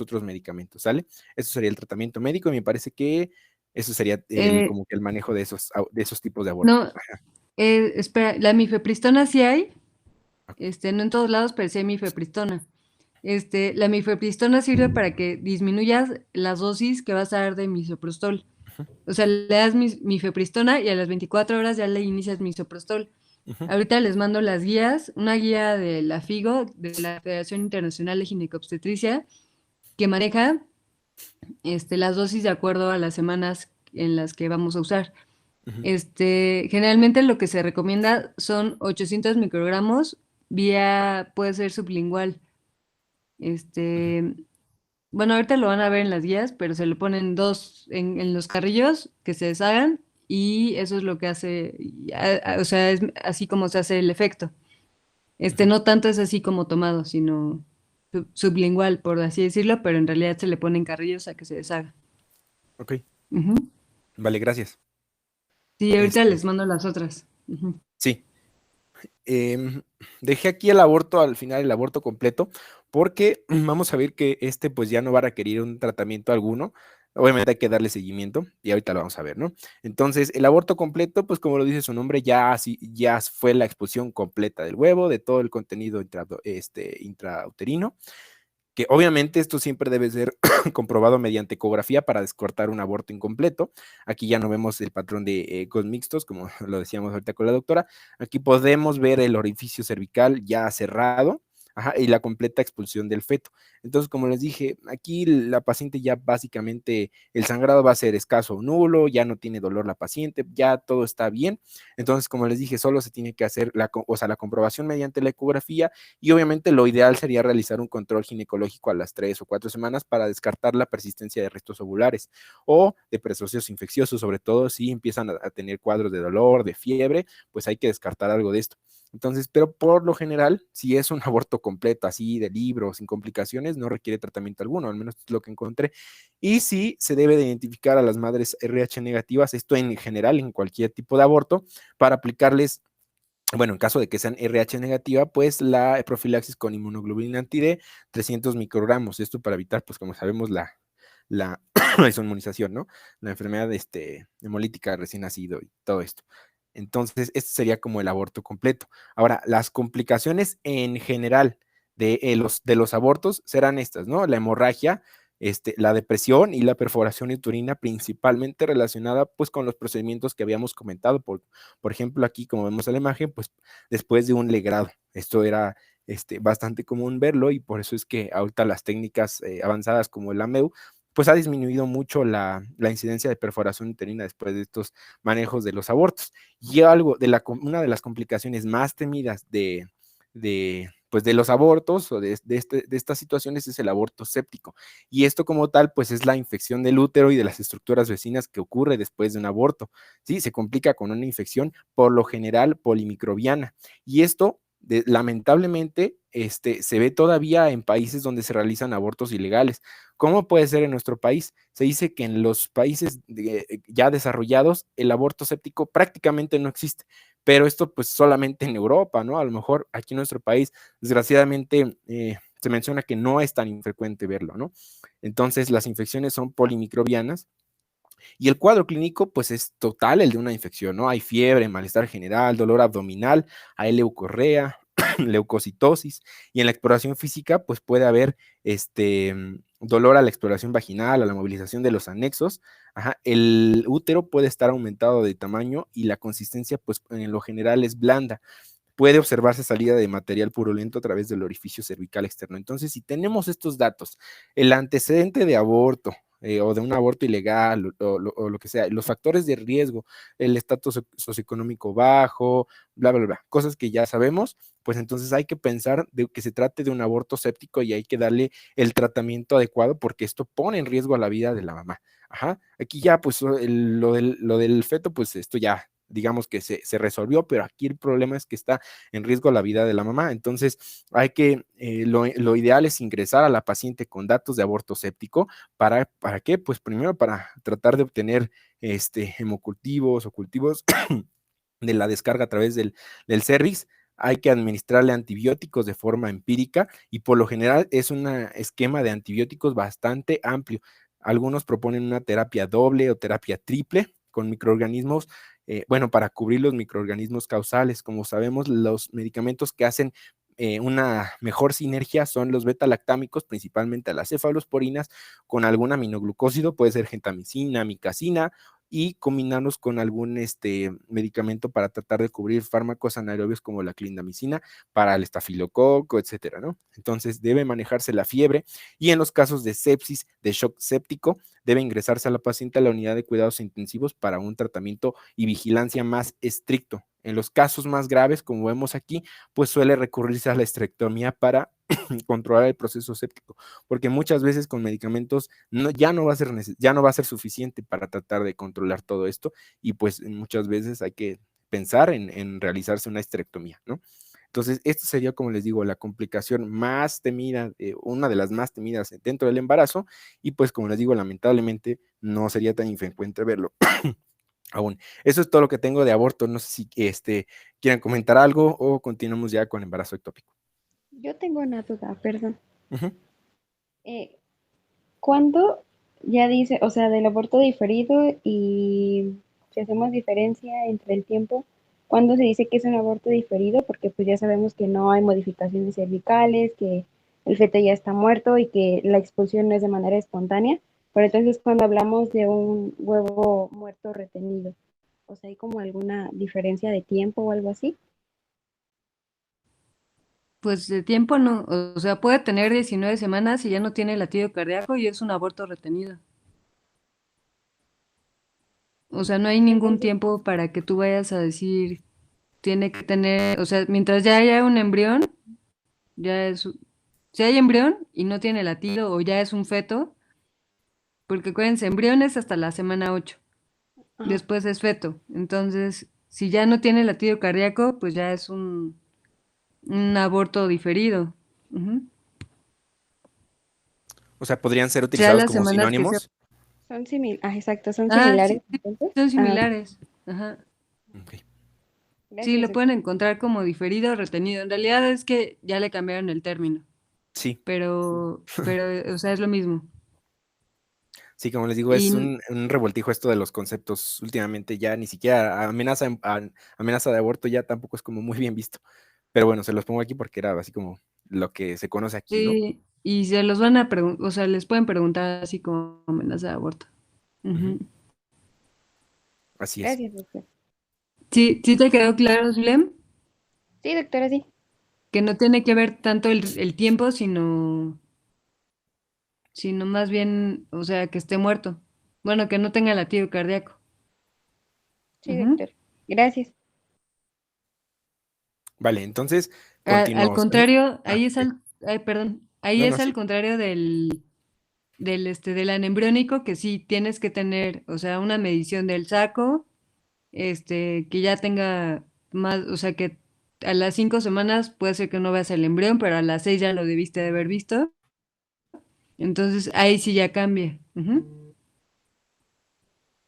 otros medicamentos, ¿sale? Eso sería el tratamiento médico y me parece que eso sería Eh, como que el manejo de esos tipos de aborto. no, espera, la mifepristona sí hay, no en todos lados, pero sí hay mifepristona. La mifepristona sirve para que disminuyas las dosis que vas a dar de misoprostol. Ujú, O sea, le das mifepristona y a las 24 horas ya le inicias misoprostol. ujú, Ahorita les mando las guías, una guía de la FIGO, de la Federación Internacional de Ginecobstetricia, que maneja las dosis de acuerdo a las semanas en las que vamos a usar. ujú, Generalmente lo que se recomienda son 800 microgramos vía, puede ser sublingual. ujú. Este, bueno, ahorita lo van a ver en las guías, pero se le ponen dos en los carrillos que se deshagan y eso es lo que hace, o sea, es así como se hace el efecto. Ujú. No tanto es así como tomado, sino sublingual, por así decirlo, pero en realidad se le ponen carrillos a que se deshaga. Ok, Ujú. vale, gracias. Sí, ahorita Este, les mando las otras. Ujú. sí, em, dejé aquí el aborto al final, el aborto completo, porque vamos a ver que pues ya no va a requerir un tratamiento alguno. Obviamente hay que darle seguimiento y ahorita lo vamos a ver, ¿no? Entonces, el aborto completo, pues como lo dice su nombre, ya fue la expulsión completa del huevo, de todo el contenido intrauterino, que obviamente esto siempre debe ser comprobado mediante ecografía para descartar un aborto incompleto. Aquí ya no vemos el patrón de ecos mixtos, como lo decíamos ahorita con la doctora. Aquí podemos ver el orificio cervical ya cerrado, ajá, y la completa expulsión del feto. Entonces, como les dije, aquí la paciente ya básicamente el sangrado va a ser escaso o nulo, ya no tiene dolor la paciente, ya todo está bien. Entonces, como les dije, solo se tiene que hacer la comprobación mediante la ecografía y obviamente lo ideal sería realizar un control ginecológico a las 3 o 4 semanas para descartar la persistencia de restos ovulares o de presagios infecciosos, sobre todo si empiezan a tener cuadros de dolor, de fiebre, pues hay que descartar algo de esto. Entonces, pero por lo general, si es un aborto completo, así de libro, sin complicaciones, no requiere tratamiento alguno, al menos es lo que encontré. Y sí se debe de identificar a las madres RH negativas, esto en general, en cualquier tipo de aborto, para aplicarles, bueno, en caso de que sean RH negativa, pues la profilaxis con inmunoglobulina anti-D, 300 microgramos. Esto para evitar, pues como sabemos, la inmunización, ¿no? La enfermedad hemolítica recién nacido y todo esto. Entonces, este sería como el aborto completo. Ahora, las complicaciones en general de los abortos serán estas, ¿no? La hemorragia, la depresión y la perforación uterina, principalmente relacionada pues con los procedimientos que habíamos comentado. Por ejemplo, aquí, como vemos en la imagen, pues después de un legrado. Esto era bastante común verlo y por eso es que ahorita las técnicas avanzadas como el AMEU pues ha disminuido mucho la incidencia de perforación uterina después de estos manejos de los abortos. Y algo una de las complicaciones más temidas pues de los abortos o de estas situaciones es el aborto séptico. Y esto como tal, pues es la infección del útero y de las estructuras vecinas que ocurre después de un aborto. ¿Sí? Se complica con una infección por lo general polimicrobiana. Y esto lamentablemente se ve todavía en países donde se realizan abortos ilegales. ¿Cómo puede ser en nuestro país? Se dice que en los países ya desarrollados el aborto séptico prácticamente no existe, pero esto pues solamente en Europa, ¿no? A lo mejor aquí en nuestro país, desgraciadamente, se menciona que no es tan infrecuente verlo, ¿no? Entonces las infecciones son polimicrobianas y el cuadro clínico, pues es total el de una infección, ¿no? Hay fiebre, malestar general, dolor abdominal, hay leucorrea, leucocitosis, y en la exploración física, pues puede haber dolor a la exploración vaginal, a la movilización de los anexos. Ajá. El útero puede estar aumentado de tamaño y la consistencia, pues en lo general es blanda. Puede observarse salida de material purulento a través del orificio cervical externo. Entonces, si tenemos estos datos, el antecedente de aborto o de un aborto ilegal o lo que sea, los factores de riesgo, el estatus socioeconómico bajo, bla, bla, bla, cosas que ya sabemos, pues entonces hay que pensar de que se trate de un aborto séptico y hay que darle el tratamiento adecuado porque esto pone en riesgo a la vida de la mamá. Ajá. Aquí ya, pues lo del feto, pues esto ya digamos que se resolvió, pero aquí el problema es que está en riesgo la vida de la mamá. Entonces, hay que, lo ideal es ingresar a la paciente con datos de aborto séptico. ¿Para qué? Pues primero para tratar de obtener hemocultivos o cultivos de la descarga a través del cervix. Hay que administrarle antibióticos de forma empírica y por lo general es un esquema de antibióticos bastante amplio. Algunos proponen una terapia doble o terapia triple con microorganismos, bueno, para cubrir los microorganismos causales. Como sabemos, los medicamentos que hacen una mejor sinergia son los beta-lactámicos, principalmente las cefalosporinas, con algún aminoglucósido, puede ser gentamicina, amicacina, y combinarlos con algún medicamento para tratar de cubrir fármacos anaerobios como la clindamicina para el estafilococo, etcétera, ¿no? Entonces debe manejarse la fiebre y en los casos de sepsis, de shock séptico, debe ingresarse a la paciente a la unidad de cuidados intensivos para un tratamiento y vigilancia más estricto. En los casos más graves, como vemos aquí, pues suele recurrirse a la esterectomía para controlar el proceso séptico, porque muchas veces con medicamentos ya no va a ser suficiente para tratar de controlar todo esto y pues muchas veces hay que pensar en realizarse una esterectomía, ¿no? Entonces, esto sería, como les digo, la complicación más temida, una de las más temidas dentro del embarazo y pues como les digo, lamentablemente no sería tan infrecuente verlo aún. Eso es todo lo que tengo de aborto. No sé si quieran comentar algo o continuamos ya con embarazo ectópico. Yo tengo una duda, perdón. Uh-huh. ¿Cuándo ya dice, o sea, del aborto diferido y si hacemos diferencia entre el tiempo, cuándo se dice que es un aborto diferido? Porque pues ya sabemos que no hay modificaciones cervicales, que el feto ya está muerto y que la expulsión no es de manera espontánea, pero entonces cuando hablamos de un huevo muerto retenido, o sea, ¿hay como alguna diferencia de tiempo o algo así? Pues de tiempo no, o sea, puede tener 19 semanas y ya no tiene latido cardíaco y es un aborto retenido. O sea, no hay ningún tiempo para que tú vayas a decir, tiene que tener, o sea, mientras ya haya un embrión, ya es, si hay embrión y no tiene latido o ya es un feto, porque acuérdense, embrión es hasta la semana 8, Ajá. después es feto. Entonces, si ya no tiene latido cardíaco, pues ya es un aborto diferido. Ujú. O sea, podrían ser Sea utilizados las como semanas que sea. sinónimos. Exacto, son Sí, similares, sí, entonces. son Ah, similares. Ajá. Ok. Sí, gracias, lo pueden encontrar como diferido o retenido. En realidad es que ya le cambiaron el término, Sí, pero, o sea, es lo mismo. sí, como les digo, es Y un revoltijo esto de los conceptos. Últimamente ya ni siquiera amenaza de aborto ya tampoco es como muy bien visto. Pero bueno, se los pongo aquí porque era así como lo que se conoce aquí, ¿no? sí, y se los van a preguntar, o sea, les pueden preguntar así como amenaza de aborto. Ujú, Ujú. así es. gracias, doctor. Sí, sí te quedó claro, Zulem, Sí, doctora, sí. que no tiene que ver tanto el tiempo, sino más bien, o sea, que esté muerto. Bueno, que no tenga latido cardíaco. Sí, Ujú. doctor. Gracias. Vale, entonces Al continuamos, ¿sale? contrario, Ah, ok. ay, perdón, ahí No, no, es al sí. contrario del anembriónico, que sí tienes que tener, o sea, una medición del saco, que ya tenga más, o sea, que a las 5 semanas puede ser que no veas el embrión, pero a las 6 ya lo debiste de haber visto. Entonces ahí sí ya cambia. Ujú.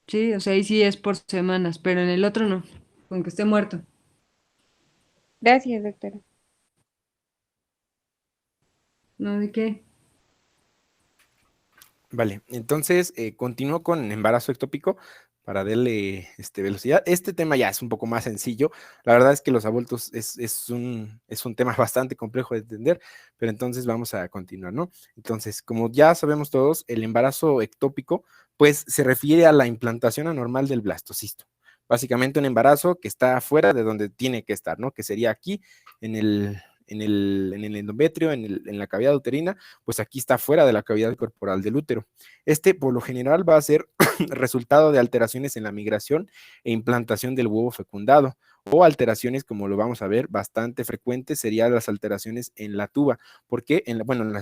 Sí, o sea, ahí sí es por semanas, pero en el otro no, con que esté muerto. Gracias, doctora. ¿No de qué? Vale, entonces continúo con embarazo ectópico para darle velocidad. Este tema ya es un poco más sencillo. La verdad es que los abortos es un tema bastante complejo de entender, pero entonces vamos a continuar, ¿no? Entonces, como ya sabemos todos, el embarazo ectópico, pues se refiere a la implantación anormal del blastocisto. Básicamente un embarazo que está fuera de donde tiene que estar, ¿no? Que sería aquí en el endometrio, en la cavidad uterina, pues aquí está fuera de la cavidad corporal del útero. Por lo general, va a ser resultado de alteraciones en la migración e implantación del huevo fecundado, o alteraciones, como lo vamos a ver, bastante frecuentes serían las alteraciones en la tuba, porque bueno, en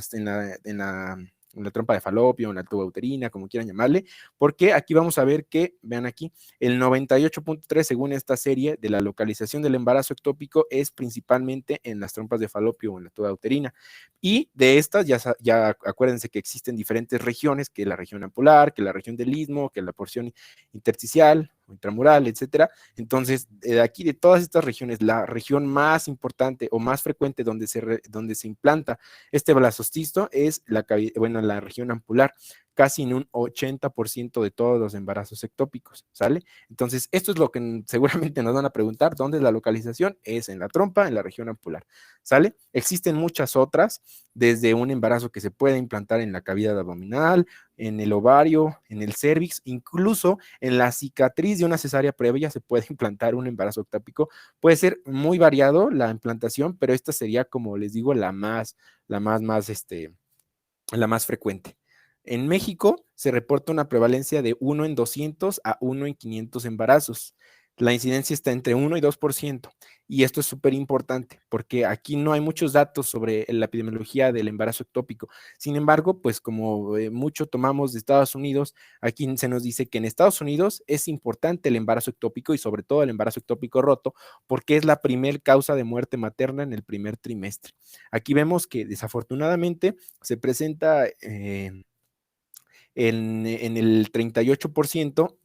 la trompa de falopio, en la tuba uterina, como quieran llamarle, porque aquí vamos a ver que, vean aquí, el 98.3 según esta serie de la localización del embarazo ectópico es principalmente en las trompas de falopio o en la tuba uterina. Y de estas, ya acuérdense que existen diferentes regiones, que la región apular, que la región del istmo, que la porción intersticial, intramural, etcétera. Entonces, de aquí, de todas estas regiones, la región más importante o más frecuente donde se implanta este blastocisto es la región ampular, casi en un 80% de todos los embarazos ectópicos, ¿sale? Entonces, esto es lo que seguramente nos van a preguntar, ¿dónde es la localización? Es en la trompa, en la región ampular, ¿sale? Existen muchas otras, desde un embarazo que se puede implantar en la cavidad abdominal, en el ovario, en el cervix, incluso en la cicatriz de una cesárea previa se puede implantar un embarazo ectópico. Puede ser muy variado la implantación, pero esta sería, como les digo, la más frecuente. En México se reporta una prevalencia de 1 en 200 a 1 en 500 embarazos. La incidencia está entre 1 y 2%. Y esto es súper importante porque aquí no hay muchos datos sobre la epidemiología del embarazo ectópico. Sin embargo, pues como mucho tomamos de Estados Unidos, aquí se nos dice que en Estados Unidos es importante el embarazo ectópico y sobre todo el embarazo ectópico roto porque es la primer causa de muerte materna en el primer trimestre. Aquí vemos que desafortunadamente se presenta en el 38%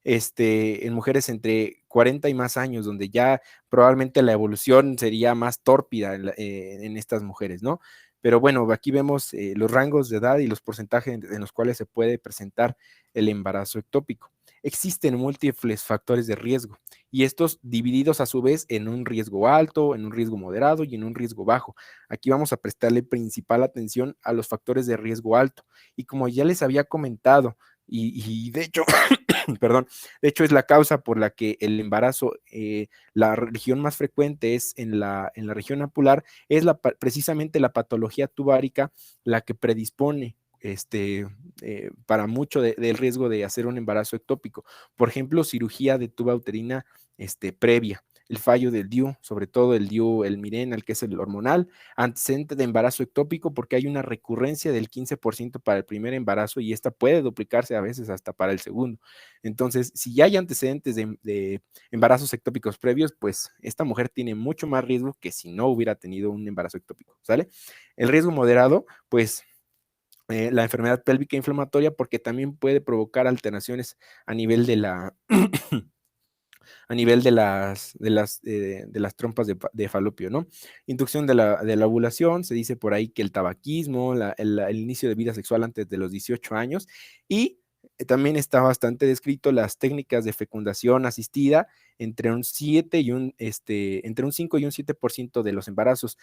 en mujeres entre 40 y más años, donde ya probablemente la evolución sería más tórpida en estas mujeres, ¿no? Pero bueno, aquí vemos los rangos de edad y los porcentajes en los cuales se puede presentar el embarazo ectópico. Existen múltiples factores de riesgo y estos divididos a su vez en un riesgo alto, en un riesgo moderado y en un riesgo bajo. Aquí vamos a prestarle principal atención a los factores de riesgo alto. Y como ya les había comentado, y de hecho, perdón, de hecho es la causa por la que el embarazo, la región más frecuente es en la región apular, es precisamente la patología tubárica la que predispone para mucho del riesgo de hacer un embarazo ectópico. Por ejemplo, cirugía de tuba uterina previa. el fallo del DIU, sobre todo el DIU, el Mirena, que es el hormonal, antecedente de embarazo ectópico, porque hay una recurrencia del 15% para el primer embarazo y esta puede duplicarse a veces hasta para el segundo. Entonces, si ya hay antecedentes de embarazos ectópicos previos, pues esta mujer tiene mucho más riesgo que si no hubiera tenido un embarazo ectópico, ¿sale? El riesgo moderado, pues la enfermedad pélvica inflamatoria, porque también puede provocar alteraciones a nivel de la a nivel de las trompas de falopio, ¿no? Inducción de la ovulación, se dice por ahí que el tabaquismo, el inicio de vida sexual antes de los 18 años, y también está bastante descrito las técnicas de fecundación asistida entre un 7 y entre un 5 y un 7% de los embarazos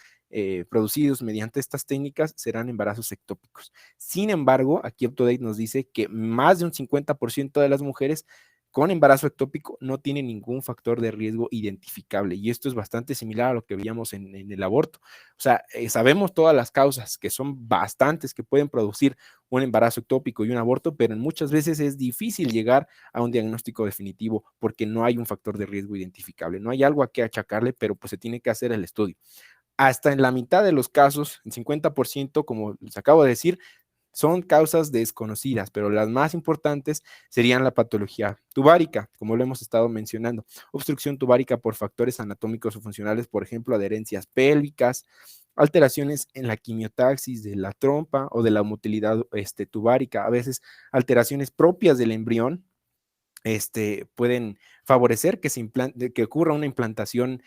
producidos mediante estas técnicas serán embarazos ectópicos. Sin embargo, aquí UpToDate nos dice que más de un 50% de las mujeres con embarazo ectópico no tiene ningún factor de riesgo identificable y esto es bastante similar a lo que veíamos en el aborto. O sea, sabemos todas las causas, que son bastantes, que pueden producir un embarazo ectópico y un aborto, pero muchas veces es difícil llegar a un diagnóstico definitivo porque no hay un factor de riesgo identificable, no hay algo a qué achacarle, pero pues se tiene que hacer el estudio. Hasta en la mitad de los casos, el 50%, como les acabo de decir, son causas desconocidas, pero las más importantes serían la patología tubárica, como lo hemos estado mencionando. Obstrucción tubárica por factores anatómicos o funcionales, por ejemplo, adherencias pélvicas, alteraciones en la quimiotaxis de la trompa o de la motilidad tubárica, a veces alteraciones propias del embrión, pueden favorecer que ocurra una implantación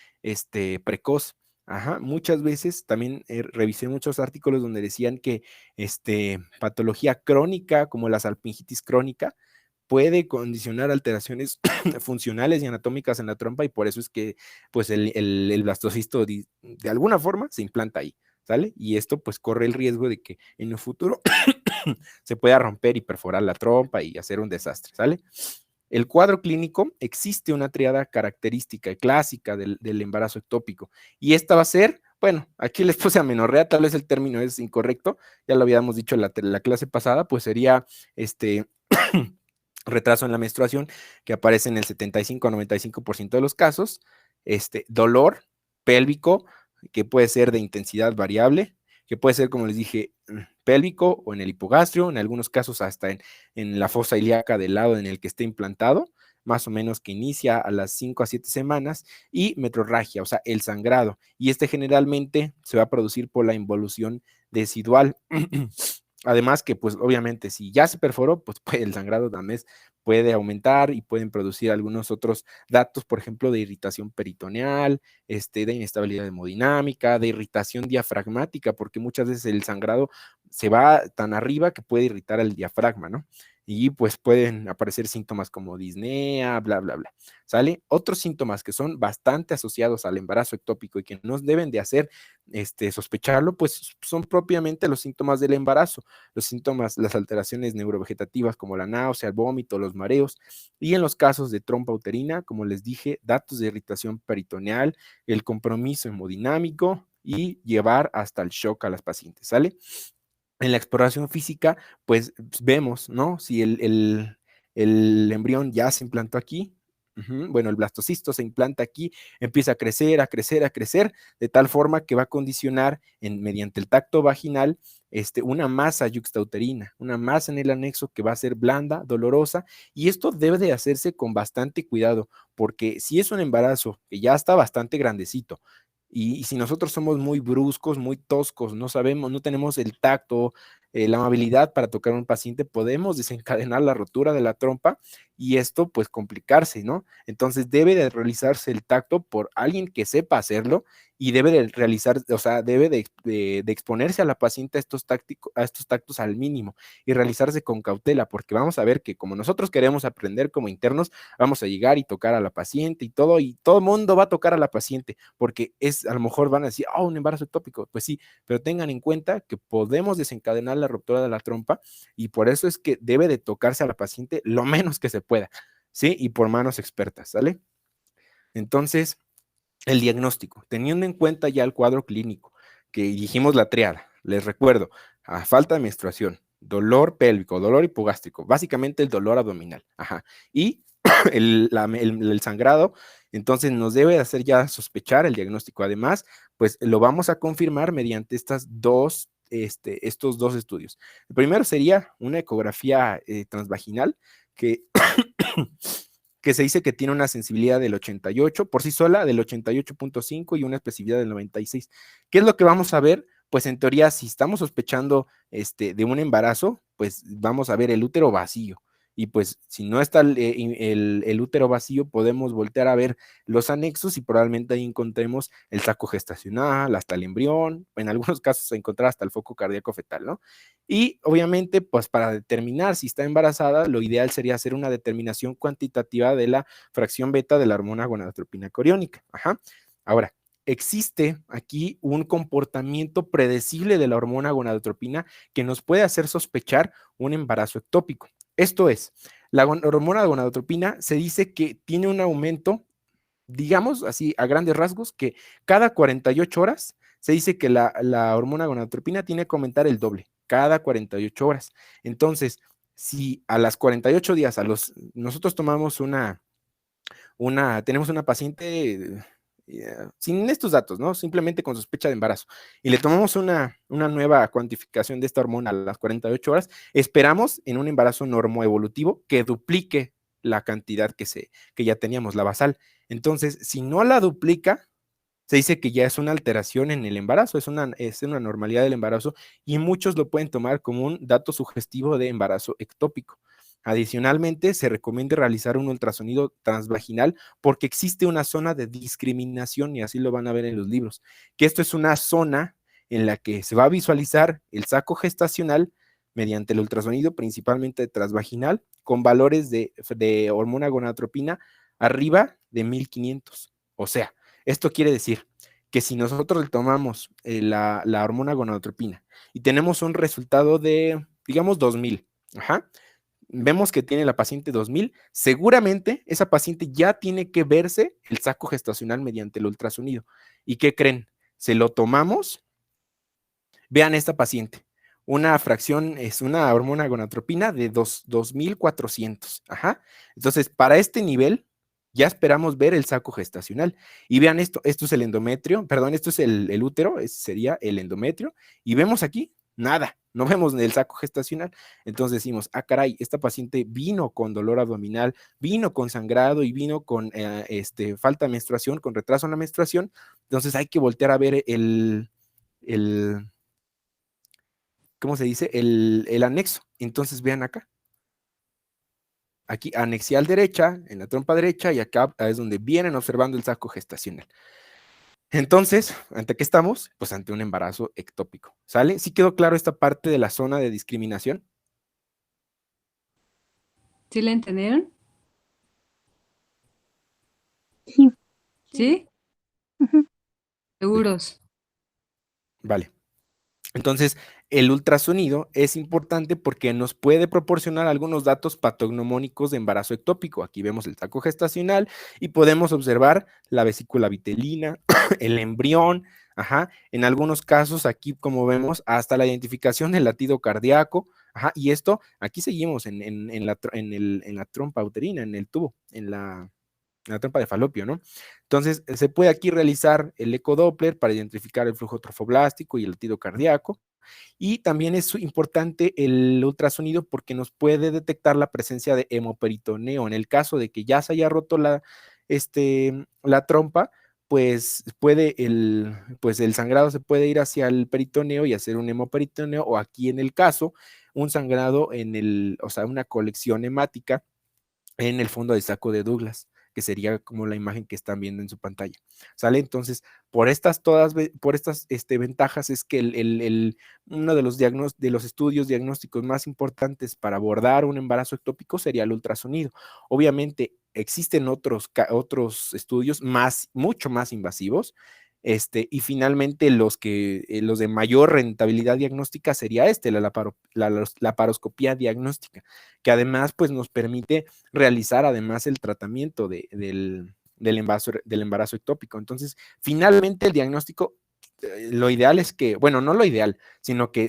precoz. Ajá, muchas veces también revisé muchos artículos donde decían que patología crónica, como la salpingitis crónica, puede condicionar alteraciones funcionales y anatómicas en la trompa y por eso es que pues el blastocisto de alguna forma se implanta ahí, ¿sale? Y esto pues corre el riesgo de que en un futuro se pueda romper y perforar la trompa y hacer un desastre, ¿sale? El cuadro clínico, existe una triada característica y clásica del embarazo ectópico y esta va a ser, bueno, aquí les puse amenorrea, tal vez el término es incorrecto, ya lo habíamos dicho en la clase pasada, pues sería retraso en la menstruación que aparece en el 75-95% de los casos, dolor pélvico que puede ser de intensidad variable, que puede ser, como les dije, pélvico o en el hipogastrio, en algunos casos hasta en la fosa ilíaca del lado en el que esté implantado, más o menos que inicia a las 5 a 7 semanas, y metrorragia, o sea, el sangrado. Y generalmente se va a producir por la involución decidual. Además que, pues, obviamente, si ya se perforó, pues el sangrado también puede aumentar y pueden producir algunos otros datos, por ejemplo, de irritación peritoneal, de inestabilidad hemodinámica, de irritación diafragmática, porque muchas veces el sangrado se va tan arriba que puede irritar el diafragma, ¿no? Y pues pueden aparecer síntomas como disnea, bla, bla, bla. ¿Sale? Otros síntomas que son bastante asociados al embarazo ectópico y que nos deben de hacer sospecharlo, pues son propiamente los síntomas del embarazo, los síntomas, las alteraciones neurovegetativas como la náusea, el vómito, los mareos, y en los casos de trompa uterina, como les dije, datos de irritación peritoneal, el compromiso hemodinámico y llevar hasta el shock a las pacientes, ¿sale? En la exploración física, pues vemos, ¿no? Si el embrión ya se implantó aquí, bueno, el blastocisto se implanta aquí, empieza a crecer, a crecer, a crecer, de tal forma que va a condicionar mediante el tacto vaginal una masa yuxtauterina, una masa en el anexo que va a ser blanda, dolorosa, y esto debe de hacerse con bastante cuidado, porque si es un embarazo que ya está bastante grandecito, y si nosotros somos muy bruscos, muy toscos, no sabemos, no tenemos el tacto, la amabilidad para tocar a un paciente, podemos desencadenar la rotura de la trompa y esto pues complicarse, ¿no? Entonces debe de realizarse el tacto por alguien que sepa hacerlo y debe de realizar, o sea, debe de exponerse a la paciente a estos tactos al mínimo y realizarse con cautela, porque vamos a ver que como nosotros queremos aprender como internos, vamos a llegar y tocar a la paciente y todo el mundo va a tocar a la paciente, porque a lo mejor van a decir, un embarazo ectópico, pues sí, pero tengan en cuenta que podemos desencadenar la ruptura de la trompa y por eso es que debe de tocarse a la paciente lo menos que se pueda, ¿sí? Y por manos expertas, ¿sale? Entonces, el diagnóstico, teniendo en cuenta ya el cuadro clínico, que dijimos la triada, les recuerdo, a falta de menstruación, dolor pélvico, dolor hipogástrico, básicamente el dolor abdominal, y el sangrado Entonces nos debe hacer ya sospechar el diagnóstico. Además, pues lo vamos a confirmar mediante estos dos estudios. El primero sería una ecografía transvaginal que, que se dice que tiene una sensibilidad del 88 por sí sola, del 88.5 y una especificidad del 96. ¿Qué es lo que vamos a ver? Pues en teoría, si estamos sospechando de un embarazo, pues vamos a ver el útero vacío. Y pues si no está el útero vacío, podemos voltear a ver los anexos y probablemente ahí encontremos el saco gestacional, hasta el embrión, en algunos casos encontrar hasta el foco cardíaco fetal, ¿no? Y obviamente, pues para determinar si está embarazada, lo ideal sería hacer una determinación cuantitativa de la fracción beta de la hormona gonadotropina coriónica. Ajá. Ahora, existe aquí un comportamiento predecible de la hormona gonadotropina que nos puede hacer sospechar un embarazo ectópico. Esto es, la hormona gonadotropina se dice que tiene un aumento, digamos así a grandes rasgos, que cada 48 horas se dice que la hormona gonadotropina tiene que aumentar el doble, cada 48 horas. Entonces, si a las 48 días, nosotros tomamos tenemos una paciente sin estos datos, ¿no? Simplemente con sospecha de embarazo. Y le tomamos una nueva cuantificación de esta hormona a las 48 horas, esperamos en un embarazo normoevolutivo que duplique la cantidad que ya teníamos, la basal. Entonces, si no la duplica, se dice que ya es una alteración en el embarazo, es una normalidad del embarazo y muchos lo pueden tomar como un dato sugestivo de embarazo ectópico. Adicionalmente, se recomienda realizar un ultrasonido transvaginal porque existe una zona de discriminación y así lo van a ver en los libros, que esto es una zona en la que se va a visualizar el saco gestacional mediante el ultrasonido, principalmente transvaginal, con valores de hormona gonadotropina arriba de 1500. O sea, esto quiere decir que si nosotros le tomamos la hormona gonadotropina y tenemos un resultado de, digamos, 2000, ajá, vemos que tiene la paciente 2000, seguramente esa paciente ya tiene que verse el saco gestacional mediante el ultrasonido. ¿Y qué creen? Se lo tomamos, vean esta paciente, una fracción es una hormona gonadotropina de 2400, ajá. Entonces, para este nivel, ya esperamos ver el saco gestacional. Y vean esto es el endometrio, perdón, esto es el útero, este sería el endometrio, y vemos aquí, nada, no vemos el saco gestacional. Entonces decimos, caray, esta paciente vino con dolor abdominal, vino con sangrado y vino con falta de menstruación, con retraso en la menstruación. Entonces hay que voltear a ver ¿cómo se dice? El anexo. Entonces vean acá. Aquí anexial derecha, en la trompa derecha, y acá es donde vienen observando el saco gestacional. Entonces, ¿ante qué estamos? Pues ante un embarazo ectópico, ¿sale? ¿Sí quedó claro esta parte de la zona de discriminación? ¿Sí la entendieron? Sí. ¿Sí? Ujú. ¿Seguros? Vale. Entonces, el ultrasonido es importante porque nos puede proporcionar algunos datos patognomónicos de embarazo ectópico. Aquí vemos el saco gestacional y podemos observar la vesícula vitelina, el embrión, ajá. En algunos casos, aquí como vemos, hasta la identificación del latido cardíaco, ajá. Y esto, aquí seguimos en la trompa uterina, en el tubo, en la trompa de falopio, ¿no? Entonces, se puede aquí realizar el ecodoppler para identificar el flujo trofoblástico y el latido cardíaco. Y también es importante el ultrasonido porque nos puede detectar la presencia de hemoperitoneo. En el caso de que ya se haya roto la trompa, pues el sangrado se puede ir hacia el peritoneo y hacer un hemoperitoneo, o aquí en el caso, un sangrado o sea, una colección hemática en el fondo del saco de Douglas, que sería como la imagen que están viendo en su pantalla. ¿Sale? Entonces, por estas ventajas es que uno de los estudios diagnósticos más importantes para abordar un embarazo ectópico sería el ultrasonido. Obviamente, existen otros estudios mucho más invasivos, y finalmente los de mayor rentabilidad diagnóstica sería la laparoscopía diagnóstica, que además pues nos permite realizar además el tratamiento del embarazo ectópico. Entonces, finalmente el diagnóstico, lo ideal es que, bueno, no lo ideal, sino que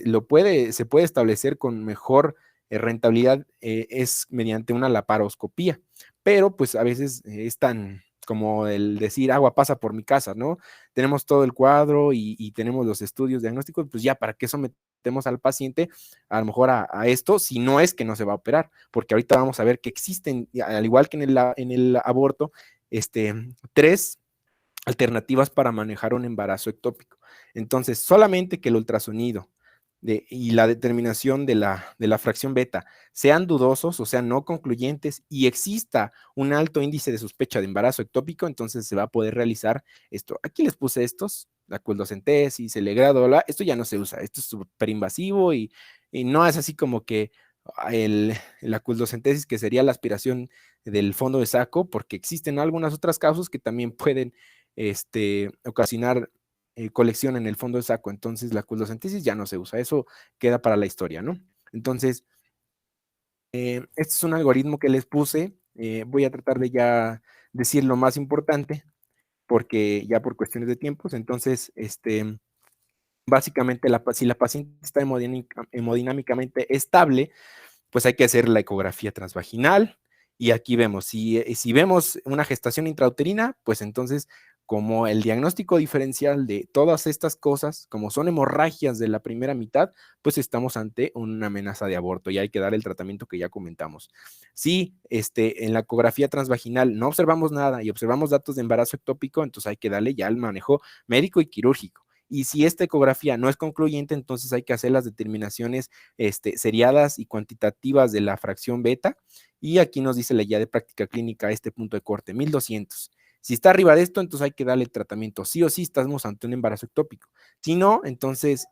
se puede establecer con mejor rentabilidad, es mediante una laparoscopía, pero pues a veces es tan como el decir agua pasa por mi casa, ¿no? Tenemos todo el cuadro y tenemos los estudios diagnósticos, pues ya, ¿para qué sometemos al paciente a lo mejor a esto si no es que no se va a operar? Porque ahorita vamos a ver que existen, al igual que en el aborto, tres alternativas para manejar un embarazo ectópico. Entonces, solamente que el ultrasonido y la determinación de la fracción beta sean dudosos, o sea, no concluyentes, y exista un alto índice de sospecha de embarazo ectópico, entonces se va a poder realizar esto. Aquí les puse estos, la culdocentesis, el legrado, esto ya no se usa, esto es súper invasivo y no es así como que la culdocentesis, que sería la aspiración del fondo de saco, porque existen algunas otras causas que también pueden ocasionar colección en el fondo de saco. Entonces la culdocentesis ya no se usa, eso queda para la historia, ¿no? Entonces, este es un algoritmo que les puse, voy a tratar de ya decir lo más importante, porque ya por cuestiones de tiempos, entonces, básicamente si la paciente está hemodinámicamente estable, pues hay que hacer la ecografía transvaginal, y aquí vemos, si vemos una gestación intrauterina, pues entonces, como el diagnóstico diferencial de todas estas cosas, como son hemorragias de la primera mitad, pues estamos ante una amenaza de aborto y hay que dar el tratamiento que ya comentamos. Si en la ecografía transvaginal no observamos nada y observamos datos de embarazo ectópico, entonces hay que darle ya el manejo médico y quirúrgico. Y si esta ecografía no es concluyente, entonces hay que hacer las determinaciones seriadas y cuantitativas de la fracción beta. Y aquí nos dice la guía de práctica clínica este punto de corte, 1200. Si está arriba de esto, entonces hay que darle tratamiento. Sí o sí estamos ante un embarazo ectópico. Si no, entonces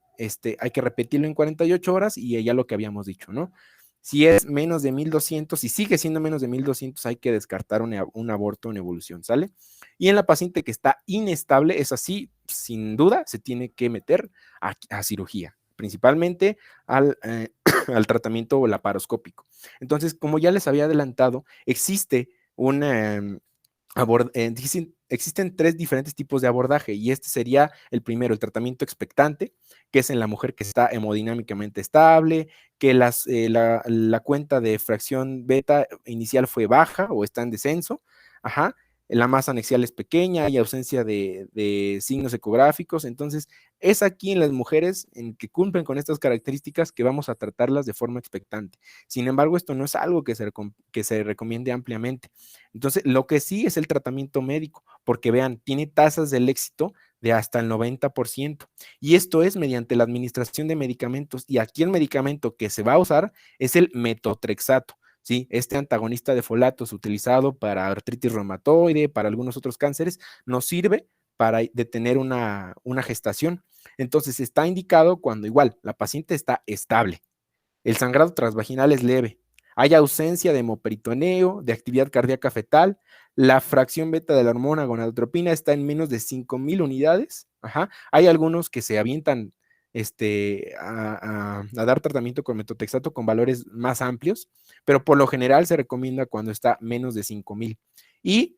hay que repetirlo en 48 horas y ya lo que habíamos dicho, ¿no? Si es menos de 1200, si sigue siendo menos de 1200, hay que descartar un aborto en evolución, ¿sale? Y en la paciente que está inestable, es así, sin duda, se tiene que meter a cirugía, principalmente al tratamiento laparoscópico. Entonces, como ya les había adelantado, existe existen tres diferentes tipos de abordaje y este sería el primero, el tratamiento expectante, que es en la mujer que está hemodinámicamente estable, que la cuenta de fracción beta inicial fue baja o está en descenso, ajá, la masa anexial es pequeña, hay ausencia de signos ecográficos, entonces es aquí en las mujeres en que cumplen con estas características que vamos a tratarlas de forma expectante. Sin embargo, esto no es algo que se recomiende ampliamente. Entonces, lo que sí es el tratamiento médico, porque vean, tiene tasas del éxito de hasta el 90%. Y esto es mediante la administración de medicamentos. Y aquí el medicamento que se va a usar es el metotrexato. ¿Sí? Este antagonista de folatos utilizado para artritis reumatoide, para algunos otros cánceres, nos sirve para detener una gestación. Entonces, está indicado cuando igual la paciente está estable, el sangrado transvaginal es leve, hay ausencia de hemoperitoneo, de actividad cardíaca fetal, la fracción beta de la hormona gonadotropina está en menos de 5000 unidades. Ajá. Hay algunos que se avientan a dar tratamiento con metotrexato con valores más amplios, pero por lo general se recomienda cuando está menos de 5000. Y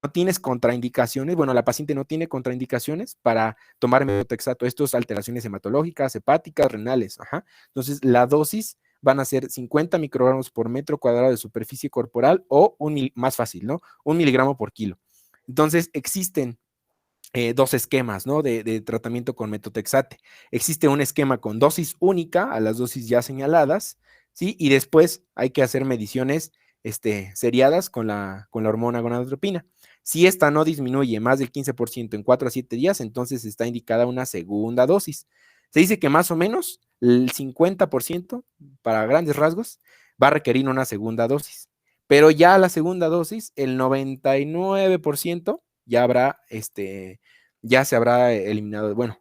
no tienes contraindicaciones, bueno, la paciente no tiene contraindicaciones para tomar metotrexato, estos alteraciones hematológicas, hepáticas, renales, ajá. Entonces, la dosis van a ser 50 microgramos por metro cuadrado de superficie corporal o más fácil, ¿no? 1 miligramo por kilo. Entonces, existen dos esquemas, ¿no? De tratamiento con metotrexate. Existe un esquema con dosis única a las dosis ya señaladas, ¿sí? Y después hay que hacer mediciones seriadas con la hormona gonadotropina. Si esta no disminuye más del 15% en 4 a 7 días, entonces está indicada una segunda dosis. Se dice que más o menos el 50%, para grandes rasgos, va a requerir una segunda dosis. Pero ya la segunda dosis, el 99% ya se habrá eliminado, bueno,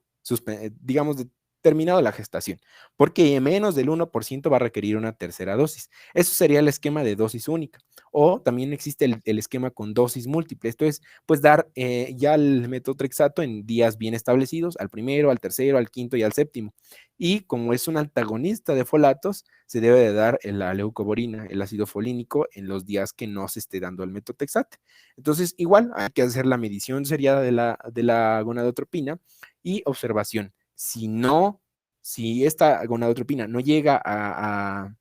digamos, terminado la gestación, porque menos del 1% va a requerir una tercera dosis. Eso sería el esquema de dosis única. O también existe el esquema con dosis múltiple. Esto es, pues, dar ya el metotrexato en días bien establecidos, al primero, al tercero, al quinto y al séptimo. Y como es un antagonista de folatos, se debe de dar la leucoborina, el ácido folínico, en los días que no se esté dando el metotrexate. Entonces, igual hay que hacer la medición seriada de la gonadotropina y observación. Si esta gonadotropina no llega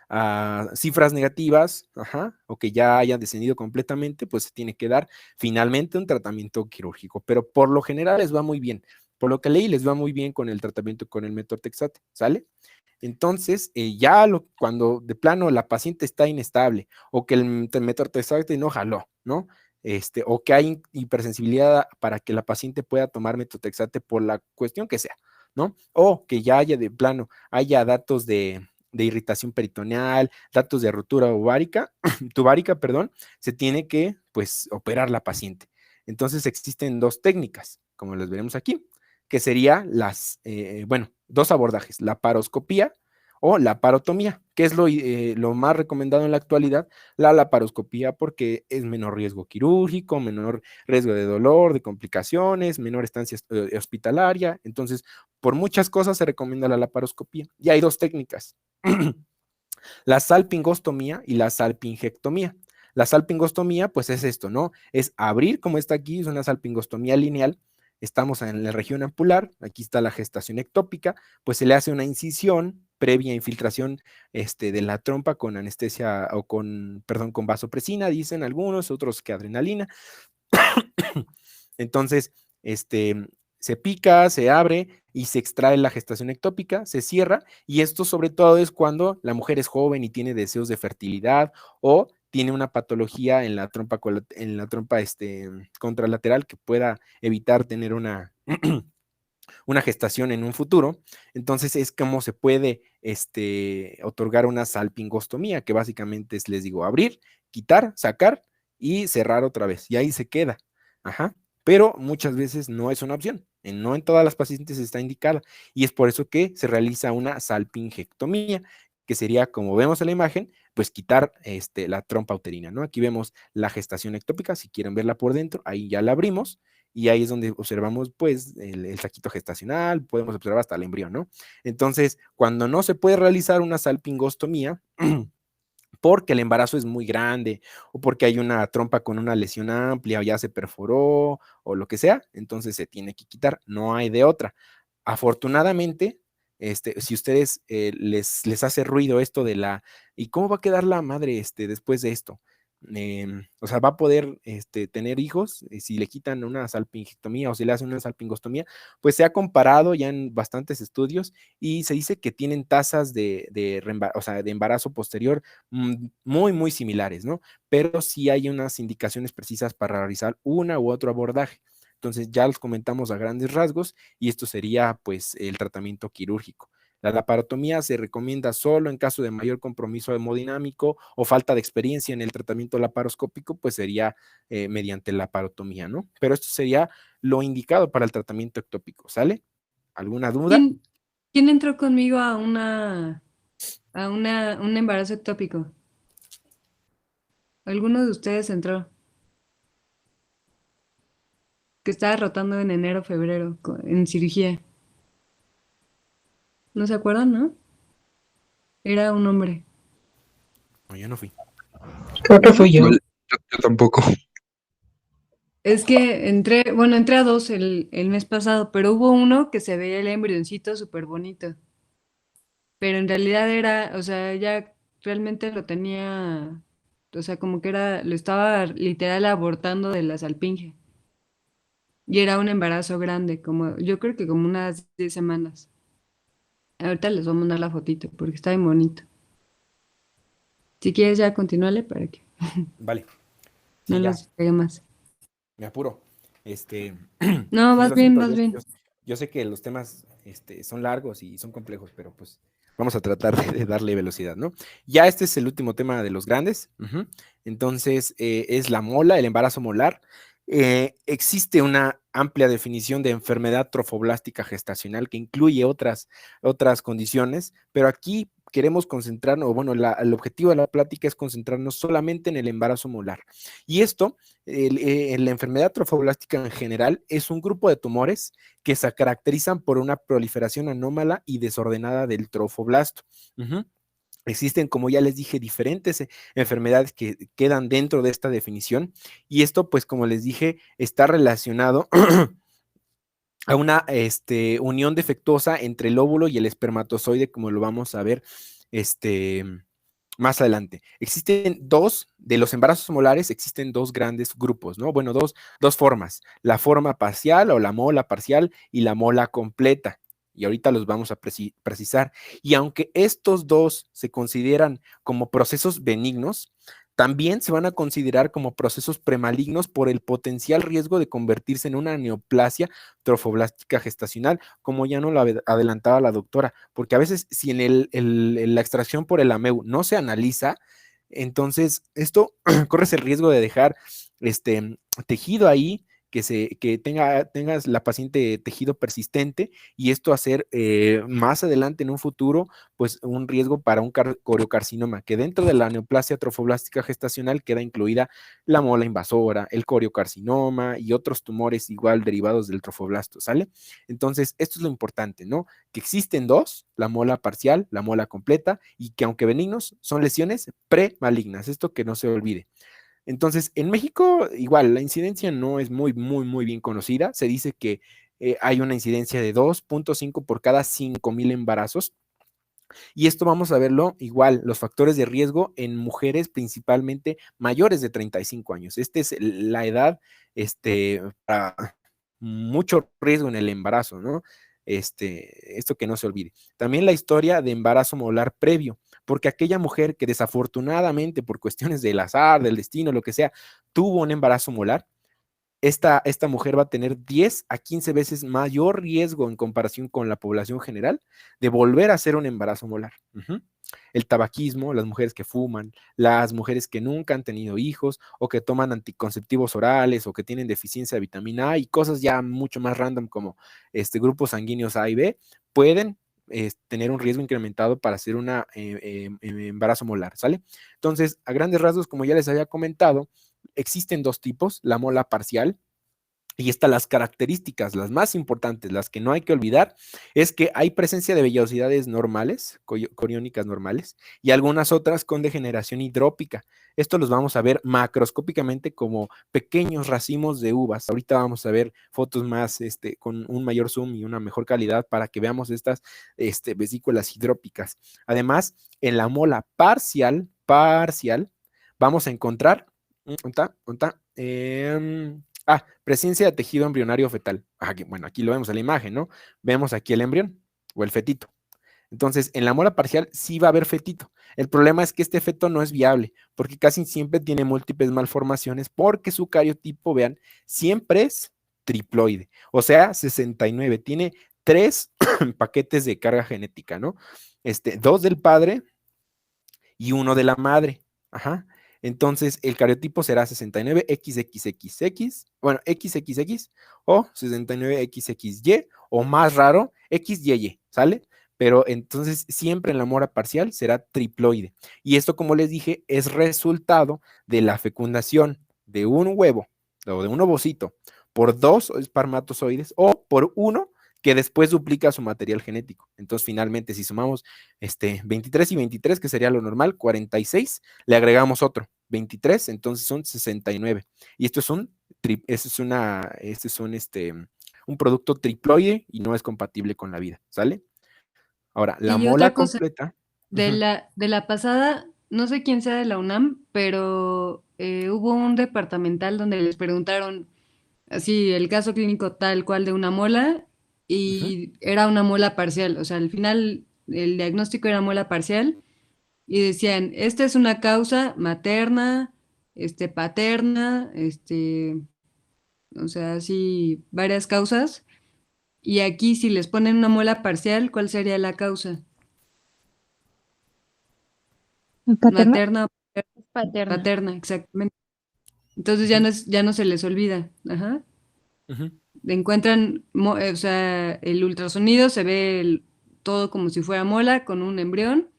a cifras negativas, o que ya hayan descendido completamente, pues se tiene que dar finalmente un tratamiento quirúrgico, pero por lo general les va muy bien. Por lo que leí, les va muy bien con el tratamiento con el metotrexate, ¿sale? Entonces, cuando de plano la paciente está inestable o que el metotrexate no jaló, ¿no? O que hay hipersensibilidad para que la paciente pueda tomar metotrexate por la cuestión que sea, ¿no? O que ya haya de plano, haya datos de irritación peritoneal, datos de rotura ovárica, tubárica, perdón, se tiene que, pues, operar la paciente. Entonces existen dos técnicas, como las veremos aquí, que sería dos abordajes, la paroscopía o la parotomía, que es lo más recomendado en la actualidad, la laparoscopía, porque es menor riesgo quirúrgico, menor riesgo de dolor, de complicaciones, menor estancia hospitalaria. Entonces, por muchas cosas se recomienda la laparoscopía. Y hay dos técnicas, la salpingostomía y la salpingectomía. La salpingostomía, pues es esto, ¿no? Es abrir, como está aquí, es una salpingostomía lineal. Estamos en la región ampular, aquí está la gestación ectópica, pues se le hace una incisión previa infiltración de la trompa con anestesia o con vasopresina, dicen algunos, otros que adrenalina. Entonces, se pica, se abre y se extrae la gestación ectópica, se cierra, y esto sobre todo es cuando la mujer es joven y tiene deseos de fertilidad o tiene una patología en la trompa, contralateral que pueda evitar tener una, una gestación en un futuro. Entonces es como se puede otorgar una salpingostomía, que básicamente es, les digo, abrir, quitar, sacar y cerrar otra vez, y ahí se queda. Ajá. Pero muchas veces no es una opción, no en todas las pacientes está indicada, y es por eso que se realiza una salpingectomía, que sería, como vemos en la imagen, pues quitar la trompa uterina, ¿no? Aquí vemos la gestación ectópica, si quieren verla por dentro, ahí ya la abrimos, y ahí es donde observamos, pues, el saquito gestacional, podemos observar hasta el embrión, ¿no? Entonces, cuando no se puede realizar una salpingostomía, porque el embarazo es muy grande, o porque hay una trompa con una lesión amplia, o ya se perforó, o lo que sea, entonces se tiene que quitar, no hay de otra. Afortunadamente, si ustedes les hace ruido esto ¿y cómo va a quedar la madre después de esto? O sea, va a poder tener hijos si le quitan una salpingectomía o si le hacen una salpingostomía, pues se ha comparado ya en bastantes estudios y se dice que tienen tasas o sea, de embarazo posterior muy, muy similares, ¿no? Pero sí hay unas indicaciones precisas para realizar una u otro abordaje. Entonces ya los comentamos a grandes rasgos y esto sería pues el tratamiento quirúrgico. La laparotomía se recomienda solo en caso de mayor compromiso hemodinámico o falta de experiencia en el tratamiento laparoscópico, pues sería mediante la laparotomía, ¿no? Pero esto sería lo indicado para el tratamiento ectópico, ¿sale? ¿Alguna duda? ¿Quién entró conmigo a un embarazo ectópico? ¿Alguno de ustedes entró? Que estaba rotando en enero, febrero, en cirugía. ¿No se acuerdan, no? Era un hombre. No, yo no fui. Creo que fui yo. Yo tampoco. Es que entré a dos el mes pasado, pero hubo uno que se veía el embrioncito súper bonito. Pero en realidad era, o sea, ella realmente lo tenía, o sea, como que lo estaba literal abortando de la salpinge. Y era un embarazo grande, yo creo que como unas 10 semanas. Ahorita les voy a mandar la fotito porque está bien bonito. Si quieres ya continúale para que Vale. no Sí, ya, los pegue más. me apuro. No, Sí, vas lo bien, siento, vas bien. yo sé que los temas son largos y son complejos, pero pues vamos a tratar de darle velocidad, ¿no? Ya este es el último tema de los grandes. Entonces, es la mola, el embarazo molar. Existe una amplia definición de enfermedad trofoblástica gestacional que incluye otras condiciones, pero aquí queremos concentrarnos, o bueno, el objetivo de la plática es concentrarnos solamente en el embarazo molar. Y esto la enfermedad trofoblástica en general es un grupo de tumores que se caracterizan por una proliferación anómala y desordenada del trofoblasto. Existen, como ya les dije, diferentes enfermedades que quedan dentro de esta definición, y esto, pues, como les dije, está relacionado a una unión defectuosa entre el óvulo y el espermatozoide, como lo vamos a ver más adelante. Existen de los embarazos molares, existen dos grandes grupos, ¿no? Bueno, dos formas, la forma parcial o la mola parcial y la mola completa. Y ahorita los vamos a precisar. Y aunque estos dos se consideran como procesos benignos, también se van a considerar como procesos premalignos por el potencial riesgo de convertirse en una neoplasia trofoblástica gestacional, como ya nos lo adelantaba la doctora, porque a veces si en la extracción por el AMEU no se analiza, entonces esto corres el riesgo de dejar tejido ahí que tengas la paciente tejido persistente y esto hacer más adelante en un futuro pues un riesgo para un coriocarcinoma, que dentro de la neoplasia trofoblástica gestacional queda incluida la mola invasora, el coriocarcinoma y otros tumores igual derivados del trofoblasto, ¿sale? Entonces, esto es lo importante, ¿no? Que existen dos, la mola parcial, la mola completa, y que aunque benignos, son lesiones premalignas, esto que no se olvide. Entonces, en México, igual, la incidencia no es muy bien conocida. Se dice que hay una incidencia de 2.5 por cada 5,000 embarazos. Y esto vamos a verlo igual, los factores de riesgo en mujeres principalmente mayores de 35 años. Esta es la edad para mucho riesgo en el embarazo, ¿no? Esto que no se olvide. También la historia de embarazo molar previo, porque aquella mujer que desafortunadamente por cuestiones del azar, del destino, lo que sea, tuvo un embarazo molar, esta mujer va a tener 10 a 15 veces mayor riesgo en comparación con la población general de volver a hacer un embarazo molar. El tabaquismo, las mujeres que fuman, las mujeres que nunca han tenido hijos o que toman anticonceptivos orales o que tienen deficiencia de vitamina A y cosas ya mucho más random como grupos sanguíneos A y B, pueden tener un riesgo incrementado para hacer un embarazo molar, ¿sale? Entonces, a grandes rasgos, como ya les había comentado, existen dos tipos, la mola parcial, y estas las características, las más importantes, las que no hay que olvidar, es que hay presencia de vellosidades normales, coriónicas normales, y algunas otras con degeneración hidrópica. Esto los vamos a ver macroscópicamente como pequeños racimos de uvas. Ahorita vamos a ver fotos más con un mayor zoom y una mejor calidad para que veamos estas vesículas hidrópicas. Además, en la mola parcial, vamos a encontrar presencia de tejido embrionario fetal. Bueno, aquí lo vemos en la imagen, ¿no? Vemos aquí el embrión o el fetito. Entonces, en la mola parcial sí va a haber fetito. El problema es que este feto no es viable, porque casi siempre tiene múltiples malformaciones, porque su cariotipo, vean, siempre es triploide, o sea, 69. Tiene 3 paquetes de carga genética, ¿no? 2 del padre y 1 de la madre. Entonces, el cariotipo será 69XXXX, bueno, XXX o 69XXY, o más raro, XYY, ¿sale? Pero entonces, siempre en la mora parcial será triploide. Y esto, como les dije, es resultado de la fecundación de un huevo o de un ovocito por 2 espermatozoides o por uno que después duplica su material genético. Entonces, finalmente, si sumamos 23 y 23, que sería lo normal, 46, le agregamos otro, 23, entonces son 69. Y esto es un producto triploide y no es compatible con la vida, ¿sale? Ahora, la Y mola otra cosa, completa. de la pasada, no sé quién sea de la UNAM, pero hubo un departamental donde les preguntaron así el caso clínico tal cual de una mola y era una mola parcial, o sea, al final el diagnóstico era mola parcial y decían, esta es una causa materna, paterna, o sea, así varias causas. Y aquí si les ponen una muela parcial, ¿cuál sería la causa? ¿Paterna? Materna, Paterna. paterna, exactamente. Entonces ya no se les olvida. Ajá. Encuentran, o sea, el ultrasonido se ve todo como si fuera mola con un embrión,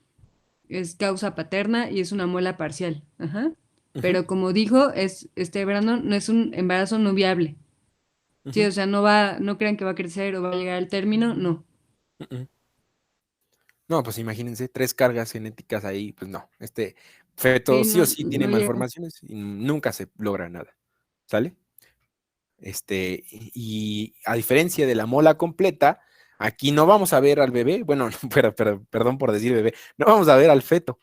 es causa paterna y es una muela parcial. Ajá. Pero como dijo, este verano no es un embarazo no viable. Sí, o sea, no crean que va a crecer o va a llegar al término, no. No, pues imagínense, 3 cargas genéticas ahí, pues no, feto Sí, sí o no, sí tiene no llega. malformaciones y nunca se logra nada, ¿sale? Y a diferencia de la mola completa, aquí no vamos a ver al bebé, bueno, perdón por decir bebé, no vamos a ver al feto,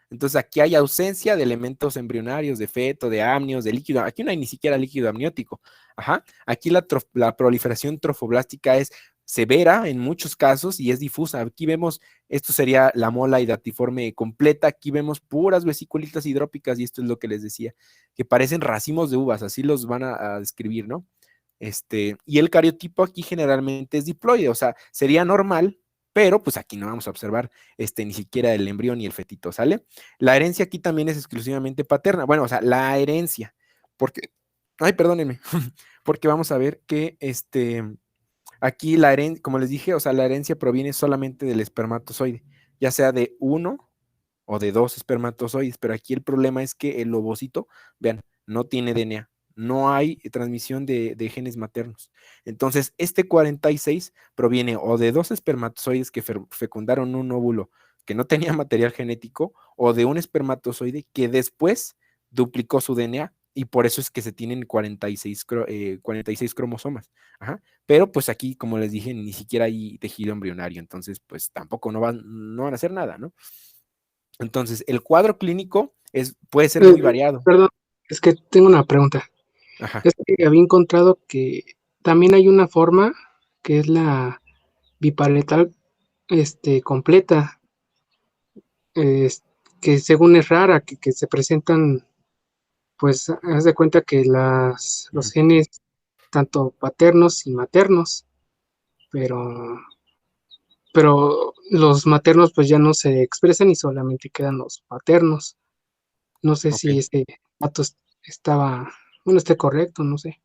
Entonces aquí hay ausencia de elementos embrionarios, de feto, de amnios, de líquido. Aquí no hay ni siquiera líquido amniótico. Ajá. Aquí la proliferación trofoblástica es severa en muchos casos y es difusa. Aquí vemos, esto sería la mola hidatiforme completa. Aquí vemos puras vesiculitas hidrópicas y esto es lo que les decía, que parecen racimos de uvas, así los van a describir, ¿no? Y el cariotipo aquí generalmente es diploide, o sea, sería normal, pero pues aquí no vamos a observar ni siquiera el embrión ni el fetito, ¿sale? La herencia aquí también es exclusivamente paterna, bueno, o sea, la herencia, porque, ay, perdónenme, porque vamos a ver que aquí la herencia, como les dije, o sea, la herencia proviene solamente del espermatozoide, ya sea de uno o de dos espermatozoides, pero aquí el problema es que el ovocito, vean, no tiene DNA, no hay transmisión de genes maternos. Entonces, este 46 proviene o de dos espermatozoides que fecundaron un óvulo que no tenía material genético, o de un espermatozoide que después duplicó su DNA, y por eso es que se tienen 46 cromosomas. Ajá. Pero pues aquí, como les dije, ni siquiera hay tejido embrionario, entonces pues tampoco no van a hacer nada, ¿no? Entonces, el cuadro clínico puede ser muy variado. Perdón, es que tengo una pregunta. Ajá. Es que había encontrado que también hay una forma que es la bipaletal completa, es- que según es rara, que se presentan, pues, haz de cuenta que los genes, tanto paternos y maternos, pero, pero los maternos pues ya no se expresan y solamente quedan los paternos. No sé Ok. si ese dato estaba, bueno, esté correcto, no sé.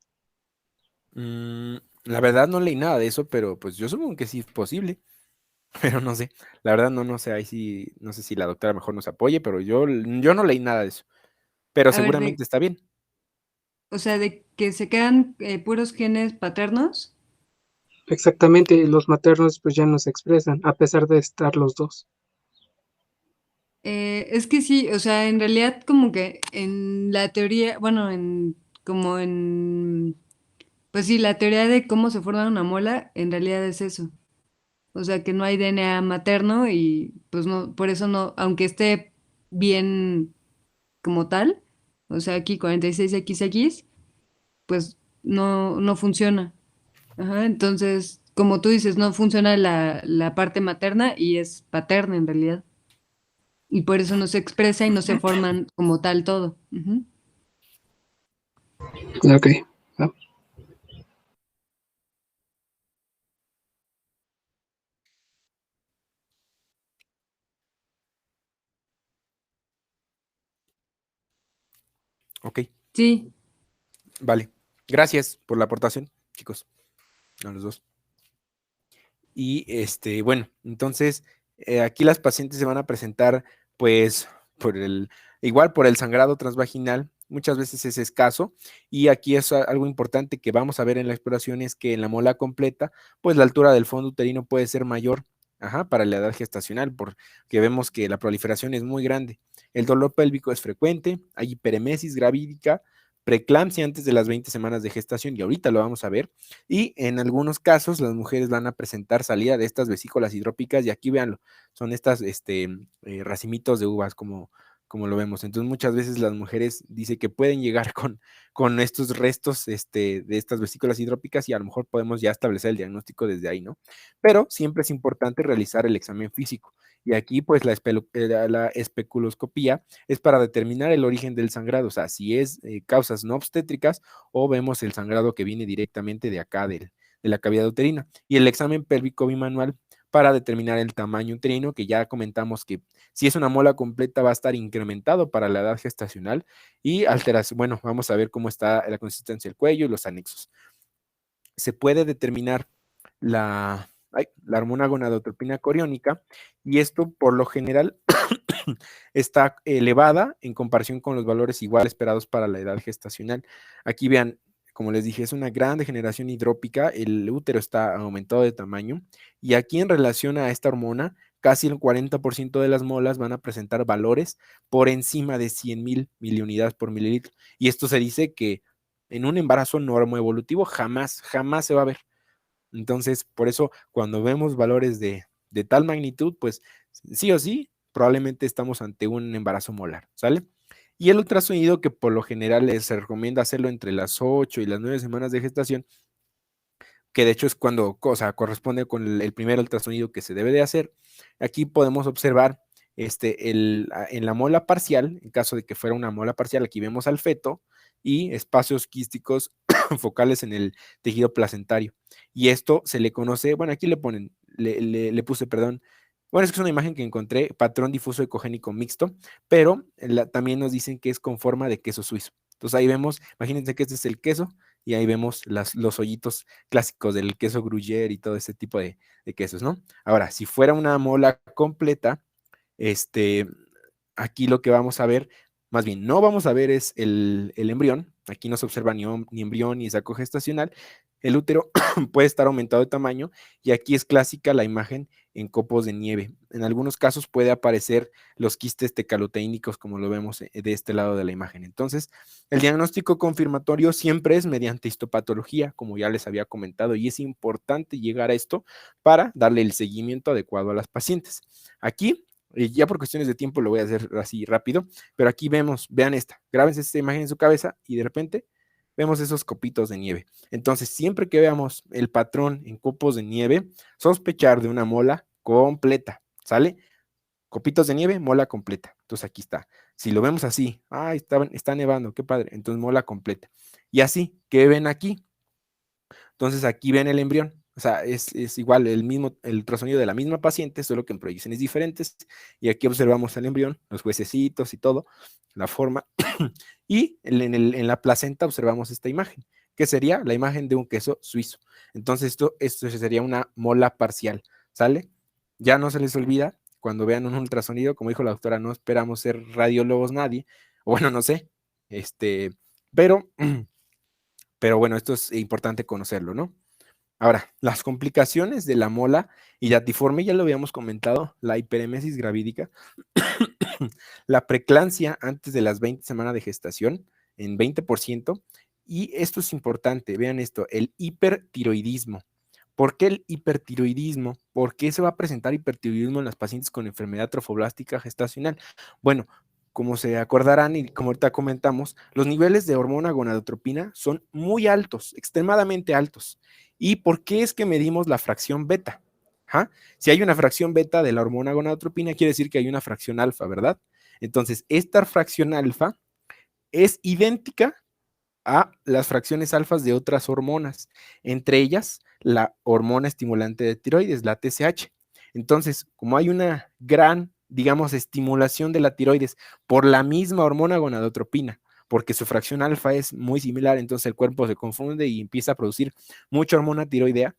La verdad no leí nada de eso, pero pues yo supongo que sí es posible, pero no sé. La verdad no sé, ahí sí, no sé si la doctora mejor nos apoye, pero yo no leí nada de eso. Pero A ver, seguramente está bien. o sea, de que se quedan puros genes paternos. Exactamente, los maternos pues ya no se expresan, a pesar de estar los dos. Es que sí, o sea, en realidad como que en la teoría, bueno, pues sí, la teoría de cómo se forma una mola, en realidad es eso. O sea, que no hay DNA materno y pues no, por eso no, aunque esté bien como tal, o sea, aquí 46XX, pues no funciona. Ajá, entonces, como tú dices, no funciona la parte materna y es paterna en realidad. Y por eso no se expresa y no se forman como tal todo. Ujú. Ok. Ah, Ok, Sí, vale. Gracias por la aportación, chicos, a los dos. Y bueno, entonces aquí las pacientes se van a presentar, pues, igual por el sangrado transvaginal, muchas veces es escaso, y aquí es algo importante que vamos a ver en la exploración, es que en la mola completa, pues la altura del fondo uterino puede ser mayor, ajá, para la edad gestacional, porque vemos que la proliferación es muy grande. El dolor pélvico es frecuente, hay hiperemesis gravídica, preeclampsia antes de las 20 semanas de gestación, y ahorita lo vamos a ver, y en algunos casos las mujeres van a presentar salida de estas vesículas hidrópicas, y aquí véanlo, son estas racimitos de uvas como lo vemos. Entonces muchas veces las mujeres dice que pueden llegar con estos restos de estas vesículas hidrópicas, y a lo mejor podemos ya establecer el diagnóstico desde ahí, ¿no? Pero siempre es importante realizar el examen físico. Y aquí, pues, la especuloscopía es para determinar el origen del sangrado, o sea, si es causas no obstétricas, o vemos el sangrado que viene directamente de acá, de la cavidad uterina. Y el examen pélvico bimanual para determinar el tamaño uterino, que ya comentamos que si es una mola completa va a estar incrementado para la edad gestacional, y alteración, bueno, vamos a ver cómo está la consistencia del cuello y los anexos. Se puede determinar la hormona gonadotropina coriónica, y esto por lo general está elevada en comparación con los valores igual esperados para la edad gestacional. Aquí vean, como les dije, es una gran degeneración hidrópica, el útero está aumentado de tamaño, y aquí en relación a esta hormona, casi el 40% de las molas van a presentar valores por encima de 100,000 miliunidades por mililitro. Y esto se dice que en un embarazo normoevolutivo jamás se va a ver. Entonces, por eso, cuando vemos valores de tal magnitud, pues sí o sí, probablemente estamos ante un embarazo molar, ¿sale? Y el ultrasonido, que por lo general se recomienda hacerlo entre las 8 y las 9 semanas de gestación, que de hecho es cuando, o sea, corresponde con el primer ultrasonido que se debe de hacer. Aquí podemos observar en la mola parcial, en caso de que fuera una mola parcial, aquí vemos al feto y espacios quísticos focales en el tejido placentario. Y esto se le conoce, bueno, aquí le ponen, le puse, perdón, bueno, es que es una imagen que encontré, patrón difuso ecogénico mixto, pero también nos dicen que es con forma de queso suizo. Entonces ahí vemos, imagínense que este es el queso y ahí vemos los hoyitos clásicos del queso gruyère y todo ese tipo de quesos, ¿no? Ahora, si fuera una mola completa, aquí lo que vamos a ver, más bien no vamos a ver es el embrión, aquí no se observa ni embrión ni saco gestacional, el útero puede estar aumentado de tamaño y aquí es clásica la imagen en copos de nieve. En algunos casos puede aparecer los quistes tecaloteínicos como lo vemos de este lado de la imagen. Entonces, el diagnóstico confirmatorio siempre es mediante histopatología, como ya les había comentado, y es importante llegar a esto para darle el seguimiento adecuado a las pacientes. Aquí ya por cuestiones de tiempo lo voy a hacer así rápido, pero aquí vemos, vean grábense esta imagen en su cabeza y de repente vemos esos copitos de nieve. Entonces, siempre que veamos el patrón en copos de nieve, sospechar de una mola completa, ¿sale? Copitos de nieve, mola completa. Entonces, aquí está. Si lo vemos así, está nevando, qué padre. Entonces, mola completa. Y así, ¿qué ven aquí? Entonces, aquí ven el embrión. O sea, es igual el ultrasonido de la misma paciente, solo que en proyecciones diferentes. Y aquí observamos el embrión, los huesecitos y todo, la forma. Y en la placenta observamos esta imagen, que sería la imagen de un queso suizo. Entonces, esto sería una mola parcial, ¿sale? Ya no se les olvida, cuando vean un ultrasonido, como dijo la doctora, no esperamos ser radiólogos nadie, o bueno, no sé, pero, pero bueno, esto es importante conocerlo, ¿no? Ahora, las complicaciones de la mola hidatiforme, ya lo habíamos comentado, la hiperemesis gravídica, la preeclampsia antes de las 20 semanas de gestación, en 20%, y esto es importante, vean esto, el hipertiroidismo. ¿Por qué el hipertiroidismo? ¿Por qué se va a presentar hipertiroidismo en las pacientes con enfermedad trofoblástica gestacional? Bueno, como se acordarán y como ahorita comentamos, los niveles de hormona gonadotropina son muy altos, extremadamente altos. ¿Y por qué es que medimos la fracción beta? ¿Ja? Si hay una fracción beta de la hormona gonadotropina, quiere decir que hay una fracción alfa, ¿verdad? Entonces, esta fracción alfa es idéntica a las fracciones alfas de otras hormonas, entre ellas la hormona estimulante de tiroides, la TSH. Entonces, como hay una gran, digamos, estimulación de la tiroides por la misma hormona gonadotropina, porque su fracción alfa es muy similar, entonces el cuerpo se confunde y empieza a producir mucha hormona tiroidea,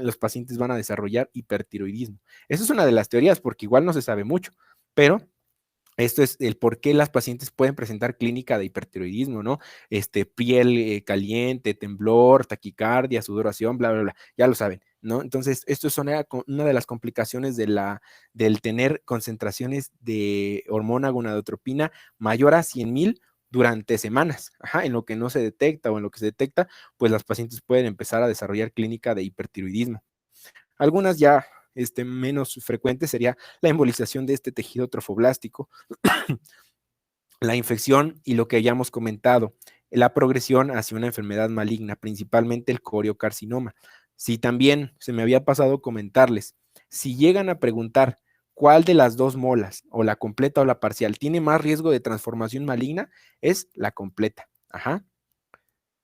los pacientes van a desarrollar hipertiroidismo. Esa es una de las teorías, porque igual no se sabe mucho, pero esto es el por qué las pacientes pueden presentar clínica de hipertiroidismo, ¿no? Piel caliente, temblor, taquicardia, sudoración, bla, bla, bla, ya lo saben, ¿no? Entonces, esto es una de las complicaciones del tener concentraciones de hormona gonadotropina mayor a 100,000 durante semanas, en lo que no se detecta o en lo que se detecta, pues las pacientes pueden empezar a desarrollar clínica de hipertiroidismo. Algunas ya menos frecuentes sería la embolización de este tejido trofoblástico, la infección y lo que hayamos comentado, la progresión hacia una enfermedad maligna, principalmente el coriocarcinoma. Si también se me había pasado comentarles, si llegan a preguntar cuál de las dos molas, o la completa o la parcial, tiene más riesgo de transformación maligna, es la completa.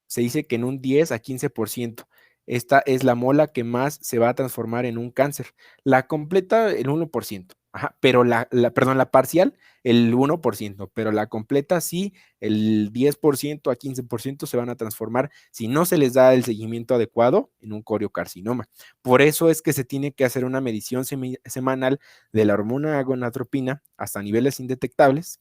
Se dice que en un 10 a 15%. Esta es la mola que más se va a transformar en un cáncer. La completa, el 1%. Pero perdón, la parcial, el 1%, pero la completa sí, el 10% a 15% se van a transformar si no se les da el seguimiento adecuado en un coriocarcinoma. Por eso es que se tiene que hacer una medición semanal de la hormona gonadotropina hasta niveles indetectables.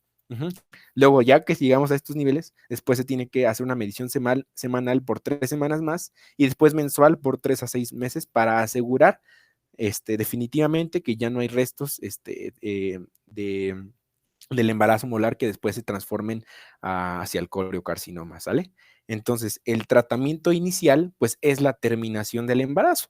Luego, ya que llegamos a estos niveles, después se tiene que hacer una medición semanal por 3 semanas más y después mensual por 3 a 6 meses para asegurar definitivamente que ya no hay restos del embarazo molar que después se transformen hacia el coriocarcinoma, ¿sale? Entonces, el tratamiento inicial, pues, es la terminación del embarazo,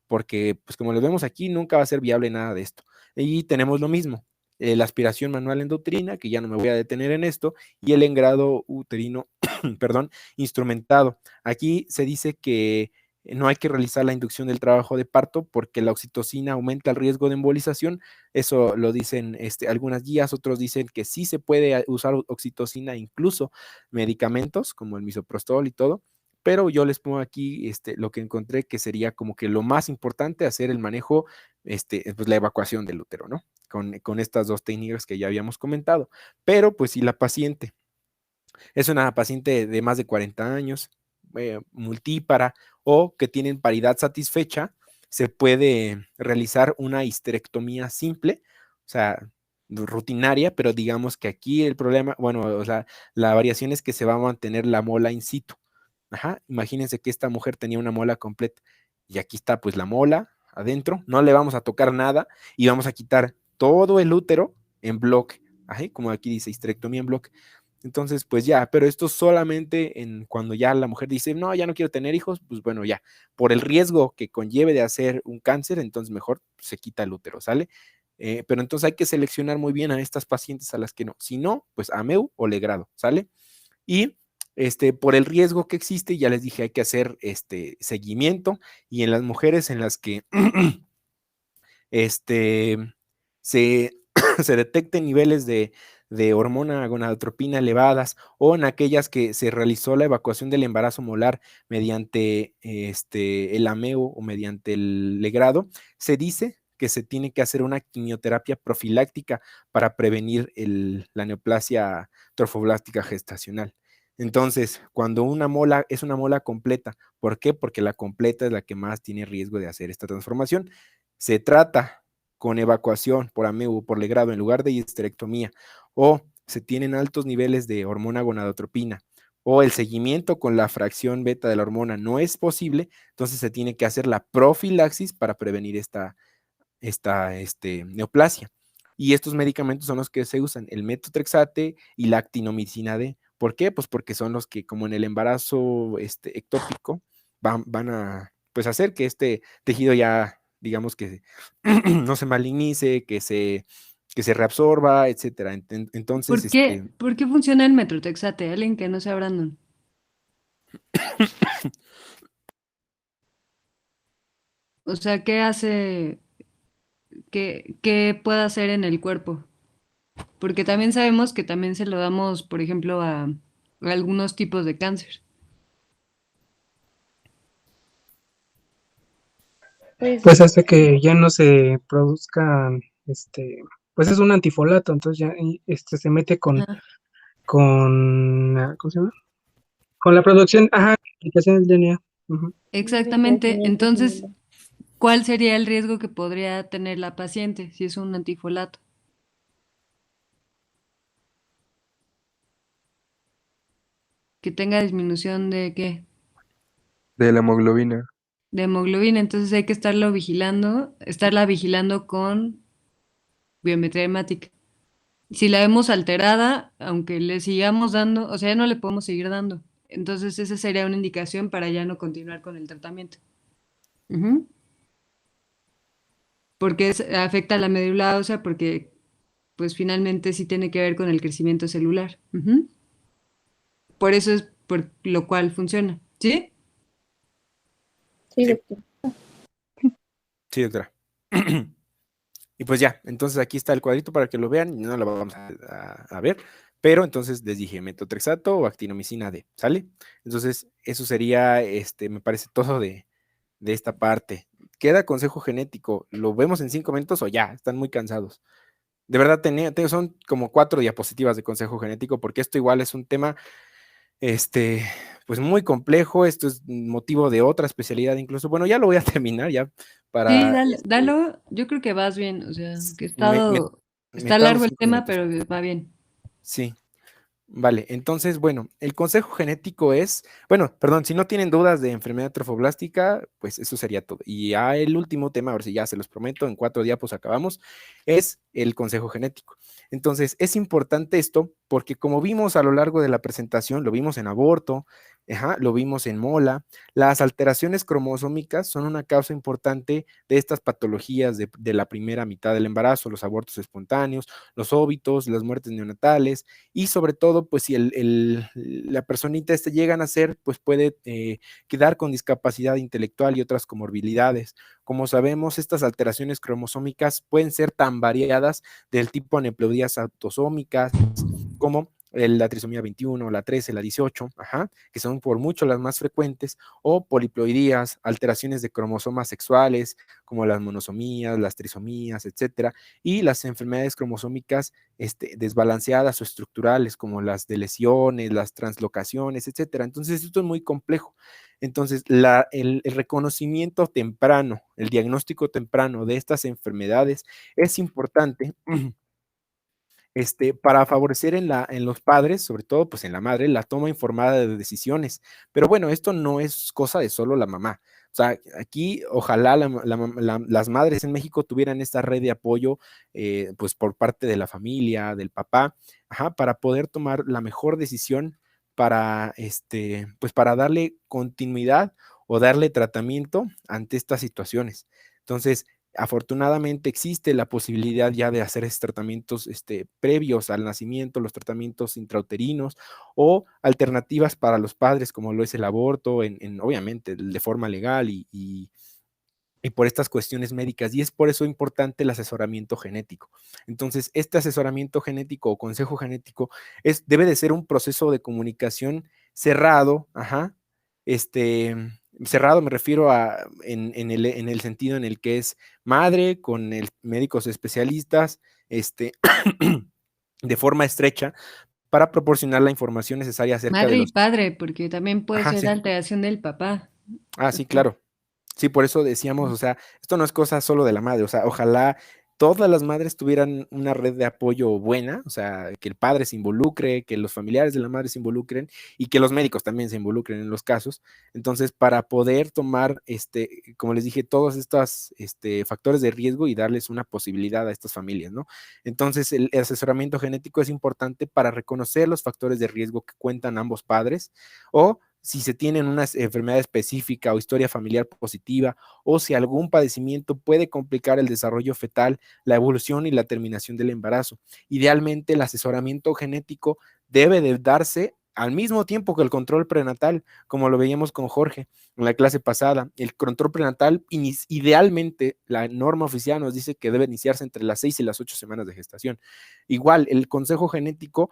porque, pues, como lo vemos aquí, nunca va a ser viable nada de esto. Y tenemos lo mismo, la aspiración manual endouterina, que ya no me voy a detener en esto, y el engrado uterino, perdón, instrumentado. Aquí se dice que no hay que realizar la inducción del trabajo de parto porque la oxitocina aumenta el riesgo de embolización. Eso lo dicen algunas guías, otros dicen que sí se puede usar oxitocina, incluso medicamentos como el misoprostol y todo, pero yo les pongo aquí lo que encontré que sería como que lo más importante, hacer el manejo, pues la evacuación del útero, ¿no? Con estas dos técnicas que ya habíamos comentado. Pero pues si la paciente es una paciente de más de 40 años, multípara o que tienen paridad satisfecha, se puede realizar una histerectomía simple, o sea, rutinaria, pero digamos que aquí el problema, bueno, o sea, la variación es que se va a mantener la mola in situ. Ajá, imagínense que esta mujer tenía una mola completa y aquí está pues la mola adentro, no le vamos a tocar nada y vamos a quitar todo el útero en bloque, ajá, como aquí dice histerectomía en bloque. Entonces, pues ya, pero esto solamente en cuando ya la mujer dice, no, ya no quiero tener hijos, pues bueno, ya, por el riesgo que conlleve de hacer un cáncer, entonces mejor se quita el útero, ¿sale? Pero entonces hay que seleccionar muy bien a estas pacientes a las que no, si no, pues AMEU o legrado, ¿sale? Y por el riesgo que existe, ya les dije, hay que hacer seguimiento y en las mujeres en las que se, se detecten niveles de hormona gonadotropina elevadas o en aquellas que se realizó la evacuación del embarazo molar mediante el AMEO o mediante el legrado, se dice que se tiene que hacer una quimioterapia profiláctica para prevenir la neoplasia trofoblástica gestacional. Entonces, cuando una mola es una mola completa, ¿por qué? Porque la completa es la que más tiene riesgo de hacer esta transformación. Se trata con evacuación por AMEU o por legrado en lugar de histerectomía, o se tienen altos niveles de hormona gonadotropina, o el seguimiento con la fracción beta de la hormona no es posible, entonces se tiene que hacer la profilaxis para prevenir esta neoplasia. Y estos medicamentos son los que se usan, el metotrexate y la actinomicina D. ¿Por qué? Pues porque son los que, como en el embarazo ectópico, van a pues, hacer que este tejido ya, digamos que no se malignice, que se reabsorba, etcétera. Entonces, ¿Por qué funciona el metotrexate? Alguien que no sea Brandon. O sea, ¿qué hace, qué puede hacer en el cuerpo? Porque también sabemos que también se lo damos, por ejemplo, a algunos tipos de cáncer. Pues Pues hace que ya no se produzcan, pues es un antifolato, entonces ya se mete Ajá. ¿cómo se llama? Con la producción, ajá, aplicación del DNA. Ujú. Exactamente. Entonces, ¿cuál sería el riesgo que podría tener la paciente si es un antifolato? Que tenga disminución de qué? De la hemoglobina. De hemoglobina. Entonces hay que estarla vigilando con biometría hemática. Si la vemos alterada, aunque le sigamos dando, o sea, ya no le podemos seguir dando. Entonces esa sería una indicación para ya no continuar con el tratamiento. Ujú. Porque afecta a la médula ósea porque pues finalmente sí tiene que ver con el crecimiento celular. Ujú. Por eso es por lo cual funciona. ¿Sí? sí, Sí, doctor. sí, doctora. Y pues ya, entonces aquí está el cuadrito para que lo vean, no lo vamos a ver, pero entonces les dije metotrexato o actinomicina D, ¿sale? Entonces eso sería, me parece todo de esta parte. Queda consejo genético, ¿lo vemos en 5 minutos o ya? Están muy cansados. De verdad, son como 4 diapositivas de consejo genético, porque esto igual es un tema, pues muy complejo, esto es motivo de otra especialidad incluso. Bueno, ya lo voy a terminar ya Sí, para, dalo. Yo creo que vas bien. O sea, que está metados largo el 5 tema, minutos. pero va bien. Sí. Vale, entonces, bueno, el consejo genético es, bueno, perdón, si no tienen dudas de enfermedad trofoblástica, pues eso sería todo. Y ya el último tema, a ver si ya se los prometo, en 4 diapos acabamos, es el consejo genético. Entonces, es importante esto porque como vimos a lo largo de la presentación, lo vimos en aborto, lo vimos en mola, las alteraciones cromosómicas son una causa importante de estas patologías de la primera mitad del embarazo, los abortos espontáneos, los óbitos, las muertes neonatales, y sobre todo, pues si la personita llega a nacer, pues puede quedar con discapacidad intelectual y otras comorbilidades. Como sabemos, estas alteraciones cromosómicas pueden ser tan variadas del tipo aneuploidías autosómicas, como la trisomía 21, la 13, la 18, que son por mucho las más frecuentes, o poliploidías, alteraciones de cromosomas sexuales, como las monosomías, las trisomías, etcétera, y las enfermedades cromosómicas desbalanceadas o estructurales, como las de lesiones, las translocaciones, etcétera. Entonces, esto es muy complejo. Entonces, el reconocimiento temprano, el diagnóstico temprano de estas enfermedades es importante para favorecer en los padres, sobre todo pues en la madre, la toma informada de decisiones. Pero bueno, esto no es cosa de solo la mamá. O sea, aquí ojalá las madres en México tuvieran esta red de apoyo, pues por parte de la familia, del papá, para poder tomar la mejor decisión para, pues para darle continuidad o darle tratamiento ante estas situaciones. Entonces, afortunadamente existe la posibilidad ya de hacer estos tratamientos previos al nacimiento, los tratamientos intrauterinos o alternativas para los padres, como lo es el aborto, obviamente de forma legal y por estas cuestiones médicas, y es por eso importante el asesoramiento genético. Entonces, este asesoramiento genético o consejo genético debe de ser un proceso de comunicación cerrado, cerrado me refiero a en el sentido en el que es madre con médicos especialistas, de forma estrecha, para proporcionar la información necesaria acerca de Madre y los... padre, porque también puede ser Sí. alteración del papá. Sí, claro. Sí, por eso decíamos, o sea, esto no es cosa solo de la madre, o sea, ojalá todas las madres tuvieran una red de apoyo buena, o sea, que el padre se involucre, que los familiares de la madre se involucren y que los médicos también se involucren en los casos. Entonces, para poder tomar, como les dije, todos estos factores de riesgo y darles una posibilidad a estas familias, ¿no? Entonces, el asesoramiento genético es importante para reconocer los factores de riesgo que cuentan ambos padres, o si se tienen una enfermedad específica o historia familiar positiva, o si algún padecimiento puede complicar el desarrollo fetal, la evolución y la terminación del embarazo. Idealmente, el asesoramiento genético debe de darse al mismo tiempo que el control prenatal, como lo veíamos con Jorge en la clase pasada. El control prenatal, idealmente, la norma oficial nos dice que debe iniciarse entre las 6 y las 8 semanas de gestación. Igual, el consejo genético,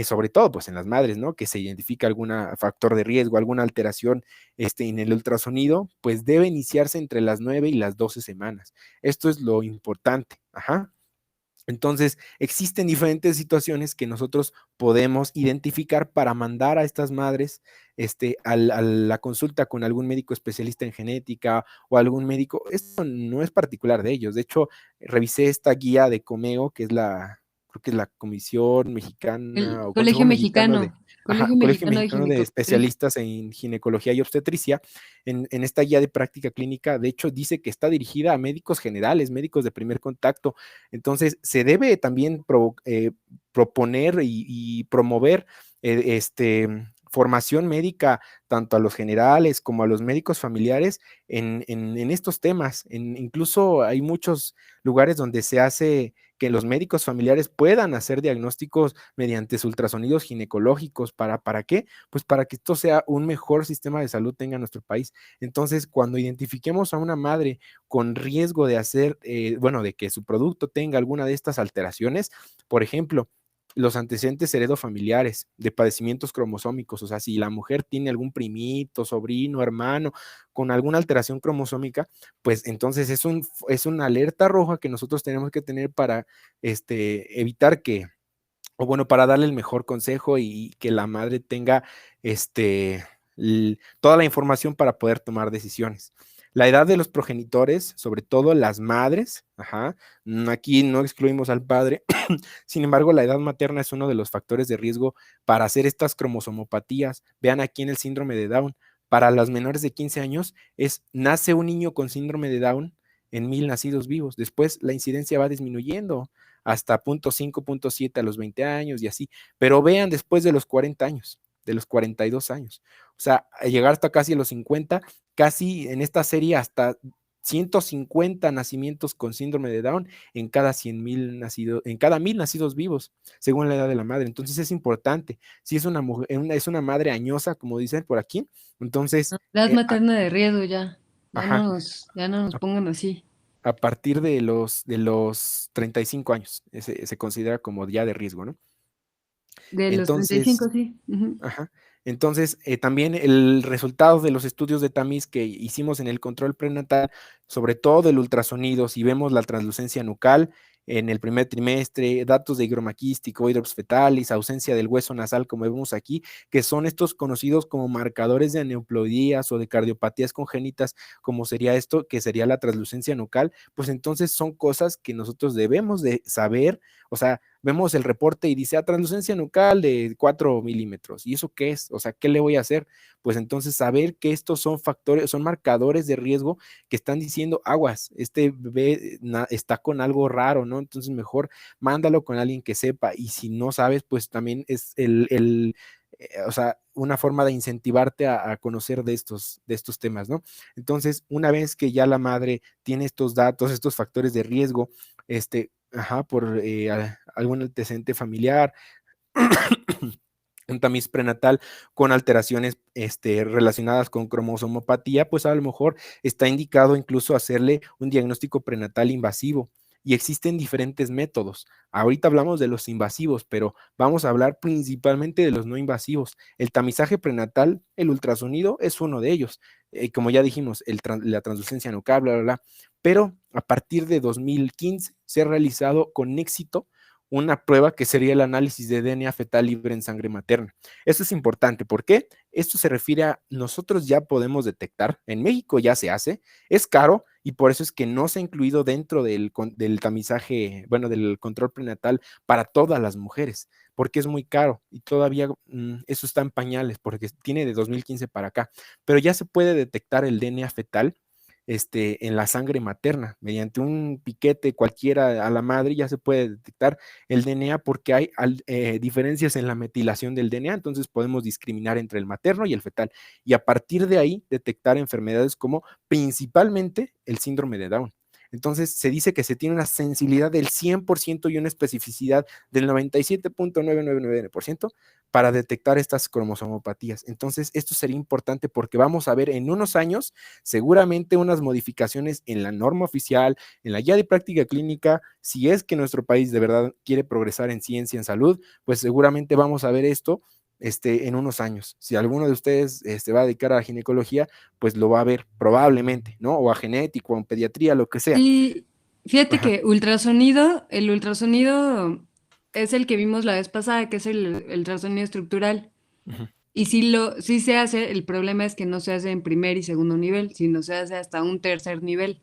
sobre todo pues en las madres, ¿no? Que se identifica algún factor de riesgo, alguna alteración en el ultrasonido, pues debe iniciarse entre las 9 y las 12 semanas. Esto es lo importante. Entonces, existen diferentes situaciones que nosotros podemos identificar para mandar a estas madres a la consulta con algún médico especialista en genética o algún médico. Esto no es particular de ellos. De hecho, revisé esta guía de Comeo, que es creo que es la Comisión Mexicana El o Colegio Consejo Mexicano Mexicano, Colegio de Mexicano de Ginecología. Especialistas en Ginecología y Obstetricia. En esta guía de práctica clínica, de hecho, dice que está dirigida a médicos generales, médicos de primer contacto. Entonces, se debe también proponer y promover formación médica tanto a los generales como a los médicos familiares en estos temas. Incluso hay muchos lugares donde se hace que los médicos familiares puedan hacer diagnósticos mediante ultrasonidos ginecológicos. ¿Para qué? Pues para que esto sea un mejor sistema de salud tenga nuestro país. Entonces, cuando identifiquemos a una madre con riesgo de de que su producto tenga alguna de estas alteraciones, por ejemplo, los antecedentes heredofamiliares de padecimientos cromosómicos, o sea, si la mujer tiene algún primito, sobrino, hermano con alguna alteración cromosómica, pues entonces es una alerta roja que nosotros tenemos que tener para evitar o bueno, para darle el mejor consejo y que la madre tenga toda la información para poder tomar decisiones. La edad de los progenitores, sobre todo las madres, aquí no excluimos al padre, sin embargo, la edad materna es uno de los factores de riesgo para hacer estas cromosomopatías. Vean aquí en el síndrome de Down, para las menores de 15 años, nace un niño con síndrome de Down en 1000 nacidos vivos. Después la incidencia va disminuyendo hasta 0.5, 0.7 a los 20 años y así, pero vean después de los 40 años, de los 42 años, o sea, a llegar hasta casi a los 50, casi en esta serie hasta 150 nacimientos con síndrome de Down en cada 100,000 nacidos, en cada 1,000 nacidos vivos, según la edad de la madre. Entonces es importante. Si es una mujer, es una madre añosa, como dicen por aquí, entonces, Edad materna de riesgo ya. ajá, Ya no nos pongan así. a partir de los 35 años, se considera como ya de riesgo, ¿no? De los Entonces, 35, sí. Ujú. ajá. Entonces, también el resultado de los estudios de tamiz que hicimos en el control prenatal, sobre todo del ultrasonido, si vemos la translucencia nucal en el primer trimestre, datos de higroma quístico, hidrops fetalis, ausencia del hueso nasal, como vemos aquí, que son estos conocidos como marcadores de aneuploidías o de cardiopatías congénitas, como sería esto, que sería la translucencia nucal, pues entonces son cosas que nosotros debemos de saber, o sea, vemos el reporte y dice, translucencia nucal de 4 milímetros. ¿Y eso qué es? O sea, ¿qué le voy a hacer? Pues entonces saber que estos son factores, son marcadores de riesgo que están diciendo, aguas, este bebé está con algo raro, ¿no? Entonces mejor mándalo con alguien que sepa. Y si no sabes, pues también es o sea, una forma de incentivarte a conocer de estos temas, ¿no? Entonces, una vez que ya la madre tiene estos datos, estos factores de riesgo, por algún antecedente familiar, un tamiz prenatal con alteraciones relacionadas con cromosomopatía, pues a lo mejor está indicado incluso hacerle un diagnóstico prenatal invasivo. Y existen diferentes métodos. Ahorita hablamos de los invasivos, pero vamos a hablar principalmente de los no invasivos. El tamizaje prenatal, el ultrasonido, es uno de ellos. Como ya dijimos, la translucencia nucal, bla, bla, bla. Pero a partir de 2015 se ha realizado con éxito una prueba que sería el análisis de DNA fetal libre en sangre materna. Esto es importante. ¿Por qué? Esto se refiere a nosotros ya podemos detectar, en México ya se hace, es caro y por eso es que no se ha incluido dentro del tamizaje, bueno, del control prenatal para todas las mujeres, porque es muy caro y todavía eso está en pañales, porque tiene de 2015 para acá, pero ya se puede detectar el DNA fetal en la sangre materna. Mediante un piquete cualquiera a la madre ya se puede detectar el DNA porque hay diferencias en la metilación del DNA, entonces podemos discriminar entre el materno y el fetal y a partir de ahí detectar enfermedades como principalmente el síndrome de Down. Entonces se dice que se tiene una sensibilidad del 100% y una especificidad del 97.999% para detectar estas cromosomopatías. Entonces esto sería importante porque vamos a ver en unos años seguramente unas modificaciones en la norma oficial, en la guía de práctica clínica, si es que nuestro país de verdad quiere progresar en ciencia, en salud, pues seguramente vamos a ver esto en unos años. Si alguno de ustedes va a dedicar a la ginecología, pues lo va a ver probablemente, ¿no? O a genético, o a pediatría, lo que sea. Y fíjate Ajá. que el ultrasonido es el que vimos la vez pasada, que es el ultrasonido estructural. Ujú. Y sí se hace, el problema es que no se hace en primer y segundo nivel, sino se hace hasta un tercer nivel.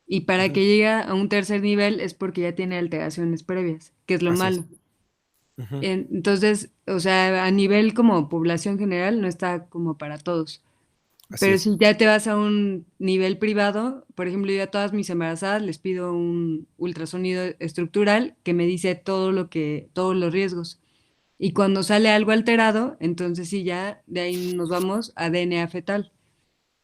Y para Ujú. que llegue a un tercer nivel es porque ya tiene alteraciones previas, que es lo Así es. malo. Ujú. Entonces, o sea, a nivel como población general no está como para todos. Así Pero es. si ya te vas a un nivel privado, por ejemplo, yo a todas mis embarazadas les pido un ultrasonido estructural que me dice todos los riesgos. Y cuando sale algo alterado, entonces sí ya de ahí nos vamos a DNA fetal,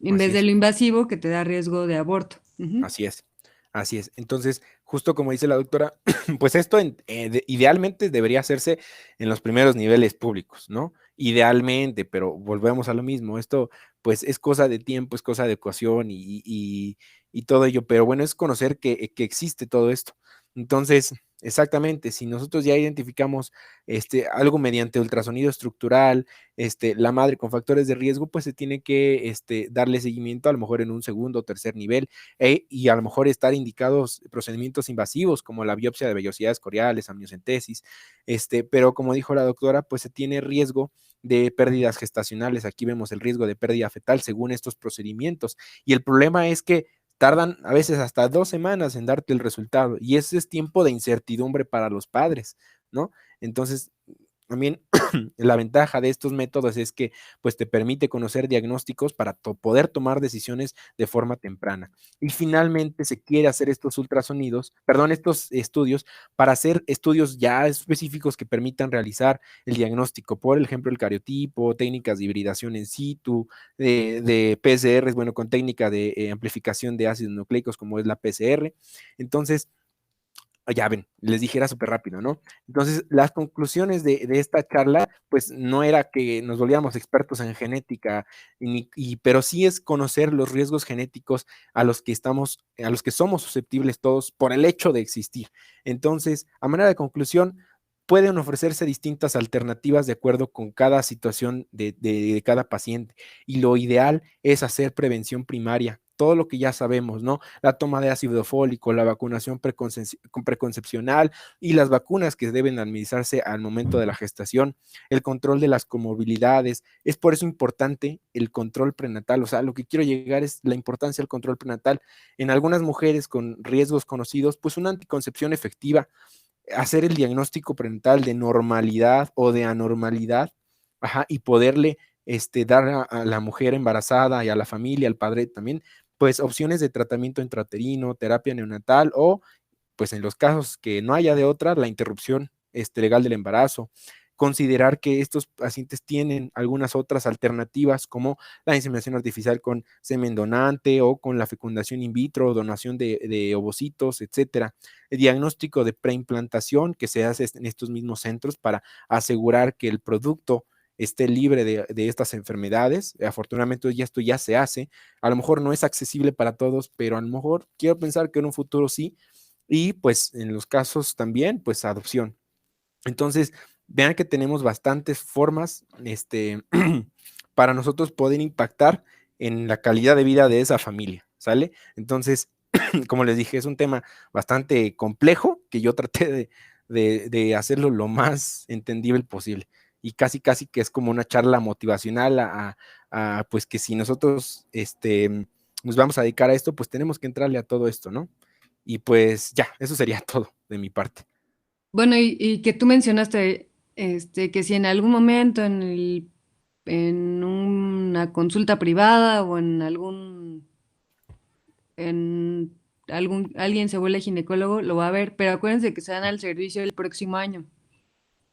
en Así vez de es. lo invasivo que te da riesgo de aborto. Ujú. Así es, así es. Entonces, justo como dice la doctora, pues esto idealmente debería hacerse en los primeros niveles públicos, ¿no? Idealmente, pero volvemos a lo mismo. Esto, pues, es cosa de tiempo, es cosa de ecuación y todo ello. Pero bueno, es conocer que existe todo esto. Entonces, exactamente, si nosotros ya identificamos algo mediante ultrasonido estructural, la madre con factores de riesgo, pues se tiene que darle seguimiento a lo mejor en un segundo o tercer nivel y a lo mejor estar indicados procedimientos invasivos como la biopsia de vellosidades coriales, amniocentesis, pero como dijo la doctora, pues se tiene riesgo de pérdidas gestacionales. Aquí vemos el riesgo de pérdida fetal según estos procedimientos. Y el problema es que tardan a veces hasta 2 semanas en darte el resultado y ese es tiempo de incertidumbre para los padres, ¿no? Entonces, también la ventaja de estos métodos es que pues te permite conocer diagnósticos para poder tomar decisiones de forma temprana. Y finalmente se quiere hacer estos estos estudios para hacer estudios ya específicos que permitan realizar el diagnóstico, por ejemplo, el cariotipo, técnicas de hibridación in situ, de PCRs, bueno, con técnica de amplificación de ácidos nucleicos como es la PCR. Entonces, ya ven, les dijera súper rápido, ¿no? Entonces, las conclusiones de esta charla, pues no era que nos volviéramos expertos en genética, pero sí es conocer los riesgos genéticos a los que somos susceptibles todos por el hecho de existir. Entonces, a manera de conclusión, pueden ofrecerse distintas alternativas de acuerdo con cada situación de cada paciente. Y lo ideal es hacer prevención primaria, todo lo que ya sabemos, ¿no? La toma de ácido fólico, la vacunación preconcepcional y las vacunas que deben administrarse al momento de la gestación, el control de las comorbilidades. Es por eso importante el control prenatal. O sea, lo que quiero llegar es la importancia del control prenatal. En algunas mujeres con riesgos conocidos, pues una anticoncepción efectiva, hacer el diagnóstico prenatal de normalidad o de anormalidad, ajá, y poderle dar a la mujer embarazada y a la familia, al padre también, pues opciones de tratamiento intrauterino, terapia neonatal o, pues en los casos que no haya de otra, la interrupción legal del embarazo. Considerar que estos pacientes tienen algunas otras alternativas como la inseminación artificial con semen donante o con la fecundación in vitro, donación de ovocitos, etcétera. El diagnóstico de preimplantación que se hace en estos mismos centros para asegurar que el producto esté libre de estas enfermedades. Afortunadamente esto ya se hace. A lo mejor no es accesible para todos, pero a lo mejor quiero pensar que en un futuro sí. Y pues en los casos también, pues adopción. Entonces, vean que tenemos bastantes formas para nosotros poder impactar en la calidad de vida de esa familia, ¿sale? Entonces, como les dije, es un tema bastante complejo que yo traté de hacerlo lo más entendible posible. Y casi, casi que es como una charla motivacional pues que si nosotros nos vamos a dedicar a esto, pues tenemos que entrarle a todo esto, ¿no? Y pues ya, eso sería todo de mi parte. Bueno, y que tú mencionaste que si en algún momento en una consulta privada o en alguien se vuelve ginecólogo, lo va a ver, pero acuérdense que se dan al servicio el próximo año.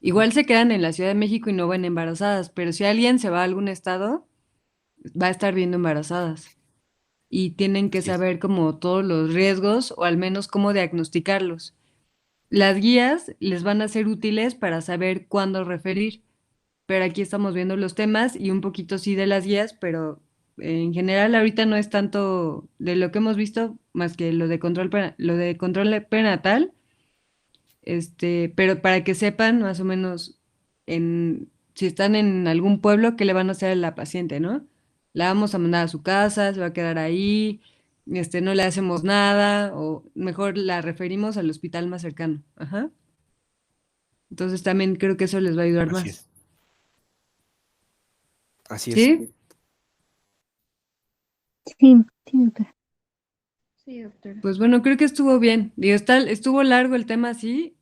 Igual se quedan en la Ciudad de México y no van embarazadas, pero si alguien se va a algún estado, va a estar viendo embarazadas. Y tienen que Así es. saber como todos los riesgos o al menos cómo diagnosticarlos. Las guías les van a ser útiles para saber cuándo referir, pero aquí estamos viendo los temas y un poquito sí de las guías, pero en general ahorita no es tanto de lo que hemos visto más que lo de control prenatal, pero para que sepan más o menos si están en algún pueblo, qué le van a hacer a la paciente, ¿no? La vamos a mandar a su casa, se va a quedar ahí, no le hacemos nada, o mejor la referimos al hospital más cercano. Ajá. Entonces también creo que eso les va a ayudar Así más. es. Así es. ¿Sí? Sí, sí, doctora. Sí, doctora. Pues bueno, creo que estuvo bien. Digo, estuvo largo el tema, sí,